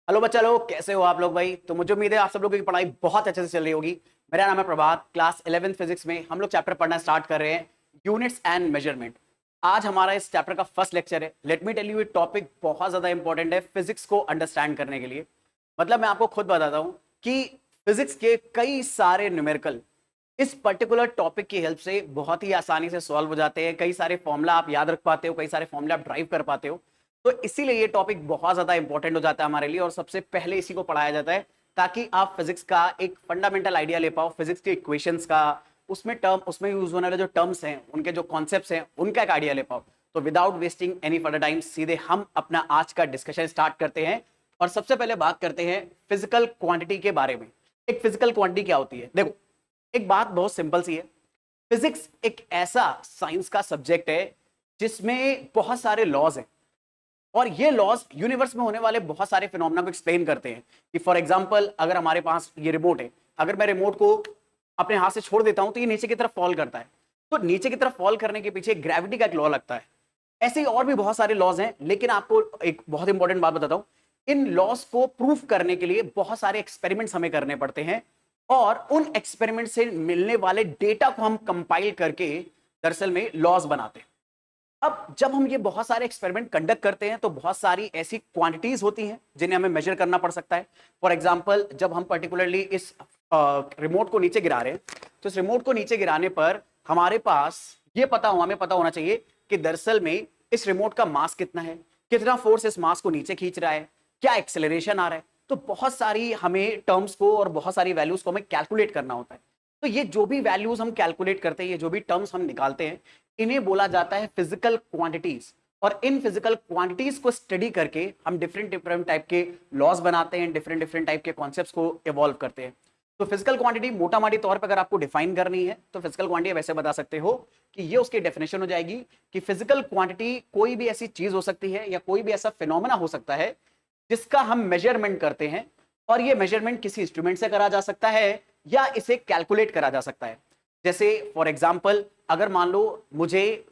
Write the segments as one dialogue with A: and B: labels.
A: Hello बच्चा लोग, कैसे हो आप लोग भाई। तो मुझे उम्मीद है आप सब लोगों की पढ़ाई बहुत अच्छे से चल रही होगी। मेरा नाम है प्रभात। क्लास 11th फिजिक्स में हम लोग चैप्टर पढ़ना स्टार्ट कर रहे हैं, यूनिट्स एंड मेजरमेंट। आज हमारा इस चैप्टर का फर्स्ट लेक्चर है। लेट मी टेल यू, ये टॉपिक बहुत ज्यादा इंपॉर्टेंट है फिजिक्स को अंडरस्टैंड करने के लिए। मतलब मैं आपको खुद बताता हूँ कि फिजिक्स के कई सारे न्यूमेरिकल इस पर्टिकुलर टॉपिक की हेल्प से बहुत ही आसानी से सॉल्व हो जाते हैं। कई सारे फॉर्मूला आप याद रख पाते हो, कई सारे फॉर्मूला आप ड्राइव कर पाते हो। तो इसीलिए ये टॉपिक बहुत ज्यादा इंपॉर्टेंट हो जाता है हमारे लिए, और सबसे पहले इसी को पढ़ाया जाता है ताकि आप फिजिक्स का एक फंडामेंटल आइडिया ले पाओ, फिजिक्स के इक्वेशंस का, उसमें यूज होने वाले जो टर्म्स हैं, उनके जो कॉन्सेप्ट्स हैं, उनका एक आइडिया ले पाओ। तो without wasting any further time सीधे हम अपना आज का डिस्कशन स्टार्ट करते हैं। और सबसे पहले बात करते हैं फिजिकल क्वांटिटी के बारे में। एक फिजिकल क्वांटिटी क्या होती है? देखो, एक बात बहुत सिंपल सी है। फिजिक्स एक ऐसा साइंस का सब्जेक्ट है जिसमें बहुत सारे लॉज हैं, और ये लॉज यूनिवर्स में होने वाले बहुत सारे फिनोमेना को एक्सप्लेन करते हैं। कि फॉर एग्जांपल, अगर हमारे पास ये रिमोट है, अगर मैं रिमोट को अपने हाथ से छोड़ देता हूं तो ये नीचे की तरफ फॉल करता है। तो नीचे की तरफ फॉल करने के पीछे ग्रेविटी का एक लॉ लगता है। ऐसे ही और भी बहुत सारे लॉज हैं, लेकिन आपको एक बहुत इंपॉर्टेंट बात बताता हूं। इन लॉज को प्रूफ करने के लिए बहुत सारे एक्सपेरिमेंट्स हमें करने पड़ते हैं, और उन एक्सपेरिमेंट से मिलने वाले डेटा को हम कंपाइल करके दरअसल में लॉज बनाते हैं। अब जब हम ये बहुत सारे एक्सपेरिमेंट कंडक्ट करते हैं तो बहुत सारी ऐसी क्वांटिटीज होती हैं जिन्हें हमें मेजर करना पड़ सकता है। फॉर एग्जांपल, जब हम पर्टिकुलरली इस रिमोट को नीचे गिरा रहे हैं, तो इस रिमोट को नीचे गिराने पर हमारे पास हमें पता होना चाहिए कि दरअसल में इस रिमोट का मास कितना है, कितना फोर्स इस मास को नीचे खींच रहा है, क्या एक्सेलरेशन आ रहा है। तो बहुत सारी हमें टर्म्स को और बहुत सारी वैल्यूज को हमें कैलकुलेट करना होता है। तो ये जो भी वैल्यूज हम कैलकुलेट करते हैं, ये जो भी टर्म्स हम निकालते हैं, इन्हें बोला जाता है फिजिकल क्वांटिटीज। और इन फिजिकल क्वांटिटीज को स्टडी करके हम डिफरेंट डिफरेंट टाइप के लॉज बनाते हैं, डिफरेंट डिफरेंट टाइप के कॉन्सेप्ट्स को इवॉल्व करते हैं। तो फिजिकल क्वांटिटी मोटा मोटी तौर पर अगर आपको डिफाइन करनी है तो फिजिकल क्वांटिटी वैसे बता सकते हो कि ये उसकी डेफिनेशन हो जाएगी कि फिजिकल क्वांटिटी कोई भी ऐसी चीज हो सकती है या कोई भी ऐसा फिनोमेना हो सकता है जिसका हम मेजरमेंट करते हैं, और ये मेजरमेंट किसी इंस्ट्रूमेंट से करा जा सकता है या इसे कैलकुलेट करा जा सकता है। जैसे फॉर एग्जांपल, अगर मान लो मुझे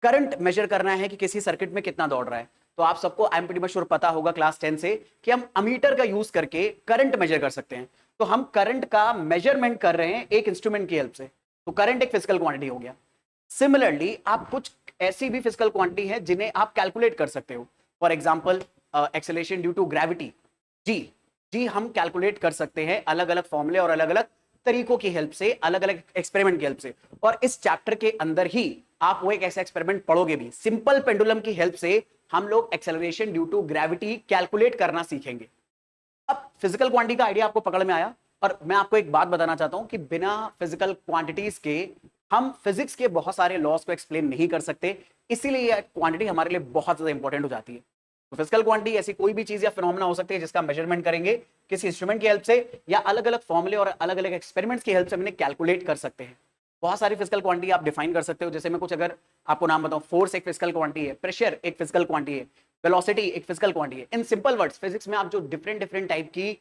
A: करंट मेजर करना है कि किसी सर्किट में कितना दौड़ रहा है, तो आप सबको I am pretty much sure पता होगा क्लास 10 से कि हम अमीटर का यूज करके करंट मेजर कर सकते हैं। तो हम करंट का मेजरमेंट कर रहे हैं एक इंस्ट्रूमेंट की हेल्प से, तो करंट एक फिजिकल क्वांटिटी हो गया। सिमिलरली आप कुछ ऐसी भी फिजिकल क्वांटिटी है जिन्हें आप कैलकुलेट कर सकते हो। For example, acceleration due to gravity, G जी हम कैलकुलेट कर सकते हैं अलग अलग फॉर्मूले और अलग अलग तरीकों की हेल्प से, अलग अलग एक्सपेरिमेंट की हेल्प से। और इस चैप्टर के अंदर ही आप वो एक ऐसा एक्सपेरिमेंट पढ़ोगे भी, सिंपल पेंडुलम की हेल्प से हम लोग acceleration due to gravity calculate करना सीखेंगे। अब फिजिकल क्वांटिटी का आइडिया आपको पकड़ में आया, और मैं आपको एक बात बताना चाहता हूं कि बिना फिजिकल क्वांटिटीज के हम फिजिक्स के बहुत सारे लॉस को एक्सप्लेन नहीं कर सकते। इसीलिए यह क्वांटिटी हमारे लिए बहुत ज्यादा इंपॉर्टेंट हो जाती है। तो फिजिकल क्वांटिटी ऐसी कोई भी चीज या फिनोमेना हो सकती है जिसका मेजरमेंट करेंगे किसी इंस्ट्रूमेंट की हेल्प से, या अलग अलग फॉर्मूले और अलग अलग एक्सपेरिमेंट्स की हेल्प से हमने कैलकुलेट कर सकते हैं। बहुत सारी फिजिकल क्वांटिटी आप डिफाइन कर सकते हो। जैसे मैं कुछ अगर आपको नाम बताऊं, फोर्स एक फिजिकल क्वांटिटी है, प्रेशर एक फिजिकल क्वांटिटी है, वेलोसिटी एक फिजिकल क्वांटिटी है। इन सिंपल वर्ड्स, फिजिक्स में आप जो डिफरेंट डिफरेंट टाइप की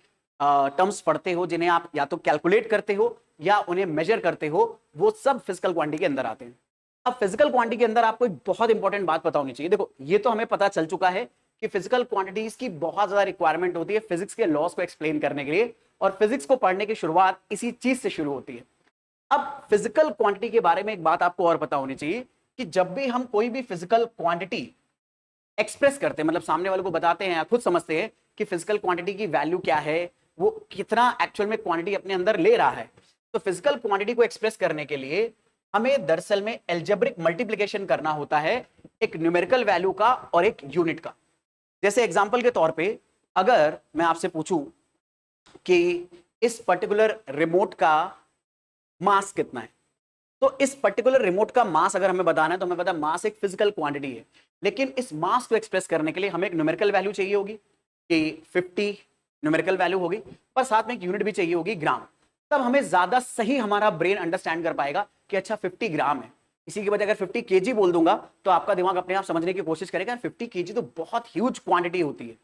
A: टर्म्स पढ़ते हो जिन्हें आप या तो कैलकुलेट करते हो या उन्हें मेजर करते हो, वो सब फिजिकल क्वांटिटी के अंदर आते हैं। अब फिजिकल क्वांटिटी के अंदर आपको एक बहुत इंपॉर्टेंट बात पता होनी चाहिए। देखो, ये तो हमें पता चल चुका है कि फिजिकल क्वांटिटीज की बहुत ज्यादा रिक्वायरमेंट होती है फिजिक्स के लॉस को एक्सप्लेन करने के लिए, और फिजिक्स को पढ़ने की शुरुआत इसी चीज से शुरू होती है। अब फिजिकल क्वांटिटी के बारे में एक बात आपको और पता होनी चाहिए कि जब भी हम कोई भी फिजिकल क्वांटिटी एक्सप्रेस करते हैं, मतलब सामने वाले को बताते हैं या खुद समझते हैं कि फिजिकल क्वांटिटी की वैल्यू क्या है, वो कितना एक्चुअल में क्वांटिटी अपने अंदर ले रहा है, तो फिजिकल क्वांटिटी को एक्सप्रेस करने के लिए हमें दरअसल में एल्जेब्रिक मल्टीप्लिकेशन करना होता है, एक न्यूमेरिकल वैल्यू का और एक यूनिट का। जैसे एग्जांपल के तौर पे, अगर मैं आपसे पूछूं कि इस पर्टिकुलर रिमोट का मास कितना है, तो इस पर्टिकुलर रिमोट का मास अगर हमें बताना है तो हमें पता है मास एक फिजिकल क्वांटिटी है। लेकिन इस मास को एक्सप्रेस करने के लिए हमें एक न्यूमेरिकल वैल्यू चाहिए होगी कि 50 न्यूमेरिकल वैल्यू होगी, पर साथ में एक यूनिट भी चाहिए होगी, ग्राम। तब हमें ज्यादा सही हमारा ब्रेन अंडरस्टैंड कर पाएगा कि अच्छा 50 ग्राम है। इसी के बजाय अगर 50 केजी बोल दूंगा तो आपका दिमाग अपने आप समझने की कोशिश करेगा 50 केजी तो बहुत ह्यूज क्वांटिटी होती है।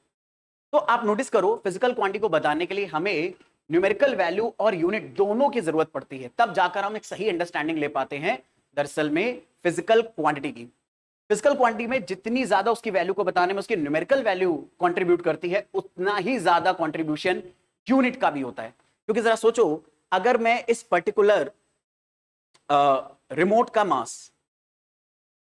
A: तो आप नोटिस करो, फिजिकल क्वांटिटी को बताने के लिए हमें न्यूमेरिकल वैल्यू और यूनिट दोनों की जरूरत पड़ती है, तब जाकर हम एक सही अंडरस्टैंडिंग ले पाते हैं दरअसल में फिजिकल क्वांटिटी की। फिजिकल क्वांटिटी में जितनी ज्यादा उसकी वैल्यू को बताने में उसकी न्यूमेरिकल वैल्यू कंट्रीब्यूट करती है, उतना ही ज्यादा कंट्रीब्यूशन यूनिट का भी होता है। क्योंकि जरा सोचो, अगर मैं इस पर्टिकुलर रिमोट का मास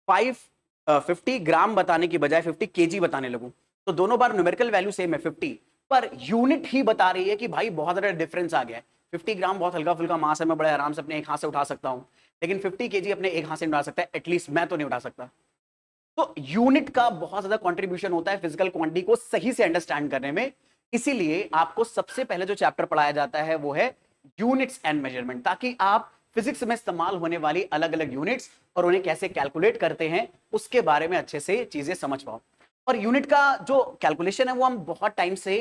A: 50 ग्राम बताने की बजाय 50 केजी बताने लगूं, तो दोनों बार न्यूमेरिकल वैल्यू सेम है 50, पर यूनिट ही बता रही है कि भाई बहुत ज्यादा डिफरेंस आ गया है। 50 ग्राम बहुत हल्का फुल्का मास है, मैं बड़े आराम से अपने एक हाथ से उठा सकता हूं, लेकिन 50 केजी अपने एक हाथ से उठा सकता है, एटलीस्ट मैं तो नहीं उठा सकता। तो यूनिट का बहुत ज्यादा कंट्रीब्यूशन होता है फिजिकल क्वांटिटी को सही से अंडरस्टैंड करने में। इसीलिए आपको सबसे पहले जो चैप्टर पढ़ाया जाता है वो है यूनिट्स एंड मेजरमेंट, ताकि आप फिजिक्स में इस्तेमाल होने वाली अलग अलग यूनिट्स और उन्हें कैसे कैलकुलेट करते हैं उसके बारे में अच्छे से चीजें समझ पाओ। और यूनिट का जो कैलकुलेशन है वो हम बहुत टाइम से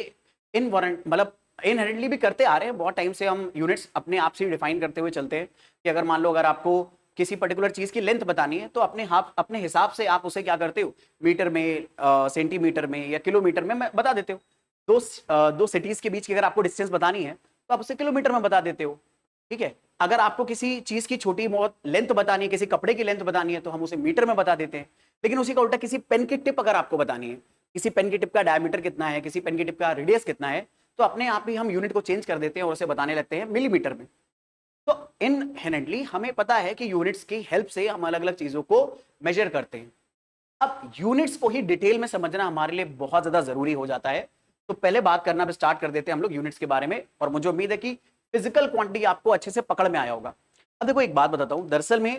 A: इनहेरेंटली भी करते आ रहे हैं। बहुत टाइम से हम यूनिट्स अपने आप से डिफाइन करते हुए चलते हैं कि अगर मान लो अगर आपको किसी पर्टिकुलर चीज की लेंथ बतानी है तो अपने हिसाब से आप उसे क्या करते हो, मीटर में, सेंटीमीटर में या किलोमीटर में बता देते हो। दो सिटीज के बीच की अगर आपको डिस्टेंस बतानी है तो आप उसे किलोमीटर में बता देते हो। ठीक है, अगर आपको किसी चीज की छोटी बहुत लेंथ बतानी है, किसी कपड़े की लेंथ बतानी है, तो हम उसे मीटर में बता देते हैं। लेकिन उसी का उल्टा किसी पेन की टिप अगर आपको बतानी है, किसी पेन की टिप का डायमीटर कितना है, किसी पेन की टिप का रेडियस कितना है, तो अपने आप ही हम यूनिट को चेंज कर देते हैं और उसे बताने लगते हैं मिलीमीटर में। तो इनहेरेंटली हमें पता है कि यूनिट्स की हेल्प से हम अलग अलग चीजों को मेजर करते हैं। अब यूनिट्स को ही डिटेल में समझना हमारे लिए बहुत ज्यादा जरूरी हो जाता है। तो पहले बात करना स्टार्ट कर देते हैं हम लोग यूनिट्स के बारे में, और मुझे उम्मीद है कि फिजिकल क्वांटिटी आपको अच्छे से पकड़ में आया होगा। अब देखो एक बात बताता हूं, दरअसल में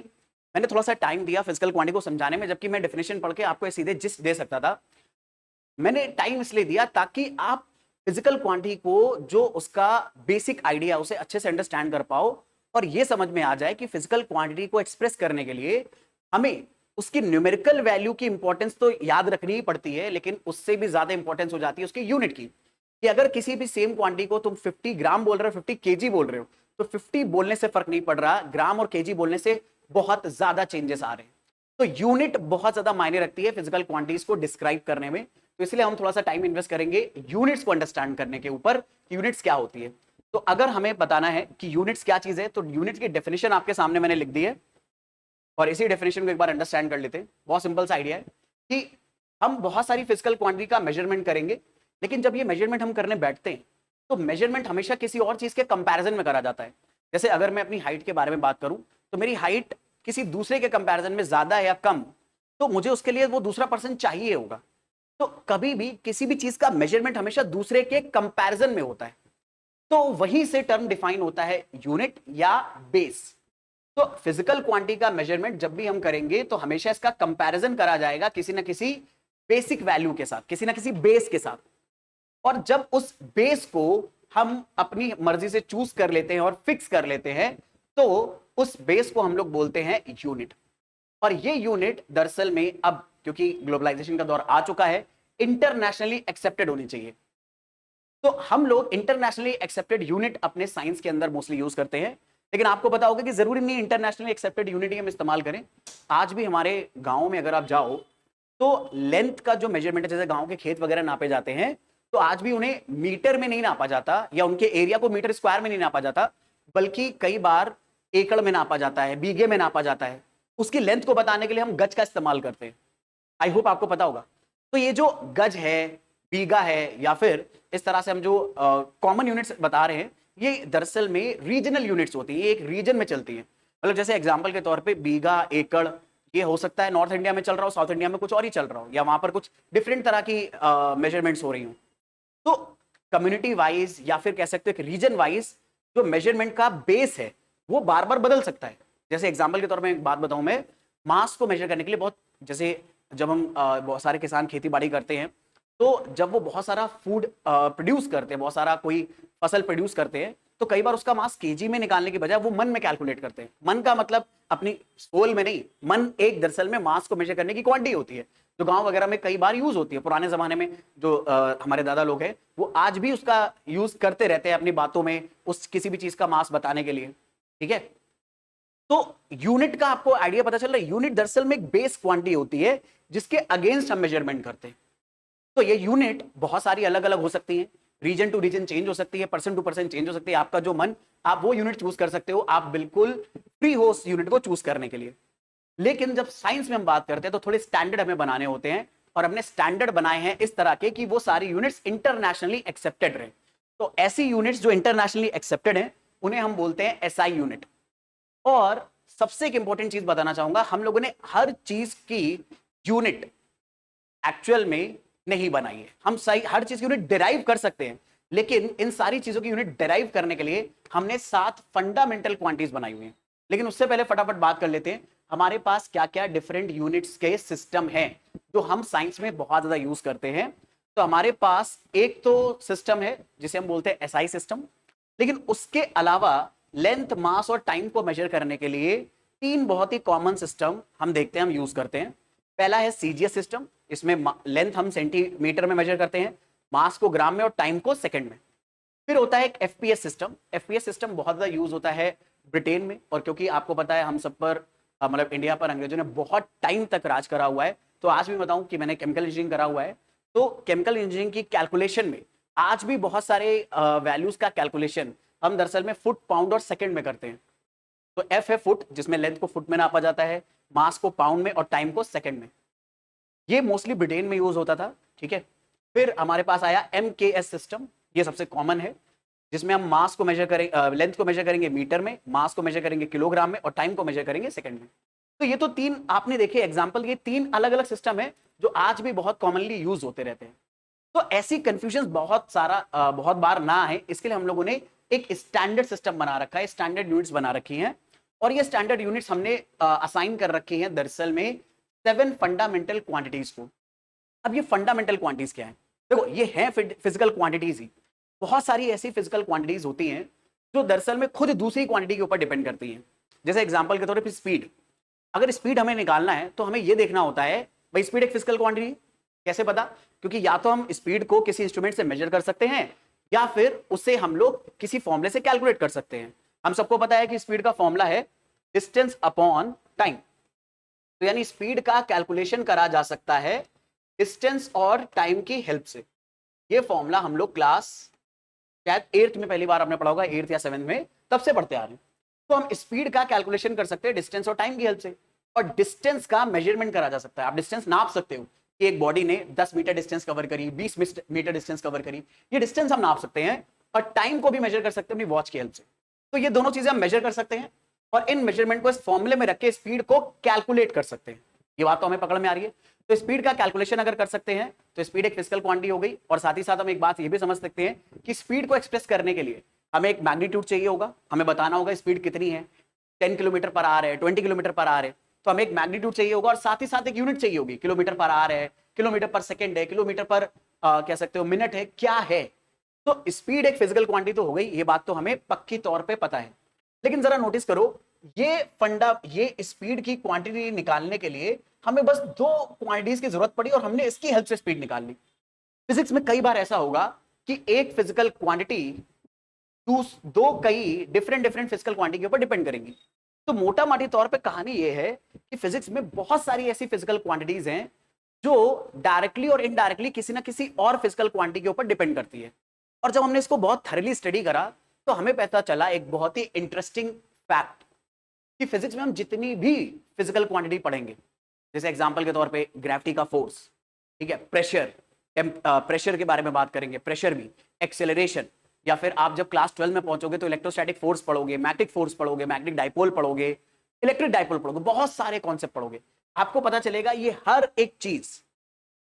A: मैंने थोड़ा सा टाइम दिया फिजिकल क्वांटिटी को समझाने में, जबकि मैं डेफिनेशन पढ़ के आपको सीधे जिस्ट दे सकता था। मैंने टाइम इसलिए दिया ताकि आप फिजिकल क्वांटिटी को जो उसका बेसिक आइडिया उसे अच्छे से अंडरस्टैंड कर पाओ और ये समझ में आ जाए कि फिजिकल क्वांटिटी को एक्सप्रेस करने के लिए हमें उसकी न्यूमेरिकल वैल्यू की इंपॉर्टेंस तो याद रखनी ही पड़ती है, लेकिन उससे भी ज्यादा इंपॉर्टेंस हो जाती है उसकी यूनिट की। कि अगर किसी भी सेम क्वांटिटी को तुम 50 ग्राम बोल रहे हो, 50 केजी बोल रहे हो, तो 50 बोलने से फर्क नहीं पड़ रहा, ग्राम और केजी बोलने से बहुत ज्यादा चेंजेस आ रहे हैं। तो यूनिट बहुत ज्यादा मायने रखती है फिजिकल क्वांटिटीज को डिस्क्राइब करने में। तो इसलिए हम थोड़ा सा टाइम इन्वेस्ट करेंगे यूनिट्स को अंडरस्टैंड करने के ऊपर, यूनिट्स क्या होती है। तो अगर हमें बताना है कि यूनिट्स क्या चीज है, तो यूनिट्स की डेफिनेशन आपके सामने मैंने लिख दी है, और इसी डेफिनेशन को एक बार अंडरस्टैंड कर लेते हैं। बहुत सिंपल सा आइडिया है कि हम बहुत सारी फिजिकल क्वांटिटी का मेजरमेंट करेंगे, लेकिन जब ये मेजरमेंट हम करने बैठते हैं तो मेजरमेंट हमेशा किसी और चीज के कंपैरिजन में करा जाता है। जैसे अगर मैं अपनी हाइट के बारे में बात करूं, तो मेरी हाइट किसी दूसरे के कंपैरिजन में ज्यादा है या कम, तो मुझे उसके लिए वो दूसरा पर्सन चाहिए होगा। तो कभी भी किसी भी चीज का मेजरमेंट हमेशा दूसरे के कंपैरिजन में होता है। तो वहीं से टर्म डिफाइन होता है यूनिट या बेस। तो फिजिकल क्वांटिटी का मेजरमेंट जब भी हम करेंगे तो हमेशा इसका कंपैरिजन करा जाएगा किसी ना किसी बेसिक वैल्यू के साथ, किसी ना किसी बेस के साथ। और जब उस बेस को हम अपनी मर्जी से चूज कर लेते हैं और फिक्स कर लेते हैं, तो उस बेस को हम लोग बोलते हैं यूनिट। और ये यूनिट दरअसल में अब क्योंकि ग्लोबलाइजेशन का दौर आ चुका है, इंटरनेशनली एक्सेप्टेड होनी चाहिए। तो हम लोग इंटरनेशनली एक्सेप्टेड यूनिट अपने साइंस के अंदर मोस्टली यूज करते हैं। लेकिन आपको पता होगा कि जरूरी नहीं इंटरनेशनली एक्सेप्टेड यूनिट ही हम इस्तेमाल करें। आज भी हमारे गांव में अगर आप जाओ तो लेंथ का जो मेजरमेंट है, जैसे गांव के खेत वगैरह नापे जाते हैं, तो आज भी उन्हें मीटर में नहीं नापा जाता, या उनके एरिया को मीटर स्क्वायर में नहीं नापा जाता, बल्कि कई बार एकड़ में नापा जाता है, बीघे में नापा जाता है। उसकी लेंथ को बताने के लिए हम गज का इस्तेमाल करते हैं। आई होप आपको पता होगा। तो ये जो गज है, बीघा है, या फिर इस तरह से हम जो कॉमन यूनिट्स बता रहे हैं, ये दरअसल में रीजनल यूनिट्स होती है, ये एक रीजन में चलती है। मतलब जैसे एग्जांपल के तौर पे बीघा, एकड़, ये हो सकता है नॉर्थ इंडिया में चल रहा हो, साउथ इंडिया में कुछ और ही चल रहा हो, या वहां पर कुछ डिफरेंट तरह की मेजरमेंट्स हो रही हो। तो कम्युनिटी वाइज या फिर कह सकते हो कि रीजन वाइज जो मेजरमेंट का बेस है वो बार बार बदल सकता है। जैसे एग्जांपल के तौर पर एक बात बताऊं, मैं मास को मेजर करने के लिए बहुत, जैसे जब हम बहुत सारे किसान खेती बाड़ी करते हैं, तो जब वो बहुत सारा फूड प्रोड्यूस करते हैं, बहुत सारा कोई फसल प्रोड्यूस करते हैं, तो कई बार उसका मास केजी में निकालने की बजाय वो मन में कैलकुलेट करते हैं। मन का मतलब अपनी सोल में नहीं, मन एक दरअसल में मास को मेजर करने की क्वांटिटी होती है, जो गांव वगैरह में कई बार यूज होती है। पुराने जमाने में जो हमारे दादा लोग हैं वो आज भी उसका यूज करते रहते हैं अपनी बातों में, उस किसी भी चीज का मास बताने के लिए। ठीक है, तो यूनिट का आपको आइडिया पता चल रहा है। यूनिट दरअसल में एक बेस क्वांटिटी होती है जिसके अगेंस्ट हम मेजरमेंट करते हैं। तो ये यूनिट बहुत सारी अलग अलग हो सकती है, रीजन टू रीजन चेंज हो सकती है, पर्सन टू पर्सन चेंज हो सकती है। आपका जो मन, आप वो यूनिट चूज कर सकते हो। आप बिल्कुल फ्री हो उस यूनिट को चूज करने के लिए। लेकिन जब साइंस में हम बात करते हैं तो थोड़े स्टैंडर्ड हमें बनाने होते हैं, और हमने स्टैंडर्ड बनाए हैं इस तरह के कि वो सारी यूनिट्स इंटरनेशनली एक्सेप्टेड रहे। तो ऐसी यूनिट्स जो इंटरनेशनली एक्सेप्टेड हैं उन्हें हम बोलते हैं एसआई यूनिट। और सबसे एक इंपॉर्टेंट चीज बताना चाहूंगा, हम लोगों ने हर चीज की यूनिट एक्चुअल में नहीं बनाई है। हम सही हर चीज की यूनिट डिराइव कर सकते हैं, लेकिन इन सारी चीजों की यूनिट डिराइव करने के लिए हमने 7 फंडामेंटल क्वांटिटीज बनाई हुई हैं। लेकिन उससे पहले फटाफट बात कर लेते हैं हमारे पास क्या क्या डिफरेंट यूनिट्स के सिस्टम हैं जो हम साइंस में बहुत ज्यादा यूज करते हैं। तो हमारे पास एक तो सिस्टम है जिसे हम बोलते हैं एसआई सिस्टम, लेकिन उसके अलावा लेंथ, मास और टाइम को मेजर करने के लिए 3 बहुत ही कॉमन सिस्टम हम देखते हैं, हम यूज करते हैं। पहला है सीजीएस सिस्टम, इसमें लेंथ हम सेंटीमीटर में मेजर करते हैं, मास को ग्राम में और टाइम को सेकंड में। फिर होता है एक एफपीएस सिस्टम। एफपीएस सिस्टम बहुत ज्यादा यूज होता है ब्रिटेन में, और क्योंकि आपको पता है हम सब पर मतलब इंडिया पर अंग्रेजों ने बहुत टाइम तक राज करा हुआ है। तो आज भी बताऊं कि मैंने केमिकल इंजीनियरिंग करा हुआ है, तो केमिकल इंजीनियरिंग की कैलकुलेशन में आज भी बहुत सारे वैल्यूज का कैलकुलेशन हम दरअसल में फुट, पाउंड और सेकंड में करते हैं। तो एफ है फुट, जिसमें लेंथ को फुट में नापा जाता है, मास को पाउंड में और टाइम को सेकंड में। ये मोस्टली ब्रिटेन में यूज होता था, ठीक है। फिर हमारे पास आया एमकेएस सिस्टम, ये सबसे कॉमन है, जिसमें हम मास को मेजर करेंगे, लेंथ को मेजर करेंगे मीटर में, मास को मेजर करेंगे किलोग्राम में और टाइम को मेजर करेंगे सेकंड में। तो ये तो 3 आपने देखे एग्जांपल, ये 3 अलग अलग सिस्टम है जो आज भी बहुत कॉमनली यूज होते रहते हैं। तो ऐसी कंफ्यूजन बहुत बार ना आए, इसके लिए हम लोगों ने एक स्टैंडर्ड सिस्टम बना रखा है, स्टैंडर्ड यूनिट्स बना रखी हैं। और ये स्टैंडर्ड यूनिट्स हमने असाइन कर रखी हैं दरअसल में 7 फंडामेंटल क्वांटिटीज को। अब ये फंडामेंटल क्वांटिटीज क्या है? देखो, ये है फिजिकल क्वांटिटीज ही। बहुत सारी ऐसी फिजिकल क्वांटिटीज होती हैं जो दरअसल में खुद दूसरी क्वांटिटी के ऊपर डिपेंड करती हैं। जैसे एग्जांपल के तौर पे स्पीड। अगर स्पीड हमें निकालना है तो हमें यह देखना होता है भाई स्पीड एक फिजिकल क्वांटिटी। कैसे पता? क्योंकि या तो हम स्पीड को किसी इंस्ट्रूमेंट से मेजर कर सकते हैं, या फिर उससे हम लोग किसी फॉर्मूले से कैलकुलेट कर सकते हैं। हम सबको पता है कि स्पीड का फॉर्मूला है डिस्टेंस अपॉन टाइम। तो यानी स्पीड का कैलकुलेशन करा जा सकता है डिस्टेंस और टाइम की हेल्प से। ये फॉर्मूला हम लोग क्लास शायद 8th में पहली बार आपने पढ़ा होगा, 8th या 7th में, तब से पढ़ते आ रहे हैं। तो हम स्पीड का कैलकुलेशन कर सकते हैं डिस्टेंस और टाइम की हेल्प से, और डिस्टेंस का मेजरमेंट करा जा सकता है। आप डिस्टेंस नाप सकते हो कि एक बॉडी ने 10 मीटर डिस्टेंस कवर करी, 20 मीटर डिस्टेंस कवर करी, ये डिस्टेंस हम नाप सकते हैं। और टाइम को भी मेजर कर सकते हैं अपनी वॉच की हेल्प से। तो ये दोनों चीजें हम मेजर कर सकते हैं, और इन मेजरमेंट को इस फॉर्मूले में रख के स्पीड को कैलकुलेट कर सकते हैं। ये बात तो हमें पकड़ में आ रही है। तो स्पीड का कैलकुलेशन अगर कर सकते हैं तो स्पीड एक फिजिकल क्वांटिटी हो गई। और साथ ही साथ हम एक बात ये भी समझ सकते हैं कि स्पीड को एक्सप्रेस करने के लिए हमें एक मैग्नीट्यूड चाहिए होगा, हमें बताना होगा स्पीड कितनी है, 10 किलोमीटर पर आवर है, 20 किलोमीटर पर आवर है। तो हमें एक मैग्नीट्यूड चाहिए होगा, और साथ ही साथ एक यूनिट चाहिए होगी, किलोमीटर पर आवर है, किलोमीटर पर सेकेंड है, किलोमीटर पर कह सकते हो मिनट है, क्या है। तो स्पीड एक फिजिकल क्वांटिटी तो हो गई, ये बात तो हमें पक्की तौर पर पता है। लेकिन जरा नोटिस करो, ये स्पीड की क्वांटिटी निकालने के लिए हमें बस 2 क्वांटिटीज की जरूरत पड़ी, और हमने इसकी हेल्प से स्पीड निकाल ली। फिजिक्स में कई बार ऐसा होगा कि एक फिजिकल क्वांटिटी दो कई डिफरेंट फिजिकल क्वांटिटी के ऊपर डिपेंड करेंगी। तो मोटा मोटी तौर पे कहानी ये है कि फिजिक्स में बहुत सारी ऐसी फिजिकल क्वांटिटीज हैं जो डायरेक्टली और इनडायरेक्टली किसी ना किसी और फिजिकल क्वांटिटी के ऊपर डिपेंड करती है। और जब हमने इसको बहुत थरली स्टडी करा तो हमें पता चला एक बहुत ही इंटरेस्टिंग फैक्ट कि फिजिक्स में हम जितनी भी फिजिकल क्वांटिटी पढ़ेंगे, जैसे एग्जांपल के तौर पे ग्रेविटी का फोर्स, ठीक है, प्रेशर के बारे में बात करेंगे, प्रेशर भी, एक्सेलरेशन, या फिर आप जब क्लास 12 में पहुंचोगे तो इलेक्ट्रोस्टैटिक फोर्स पढ़ोगे, मैग्नेटिक फोर्स पढ़ोगे, मैग्नेटिक डाइपोल पढ़ोगे, इलेक्ट्रिक डाइपोल पढ़ोगे, बहुत सारे कॉन्सेप्ट पढ़ोगे। आपको पता चलेगा ये हर एक चीज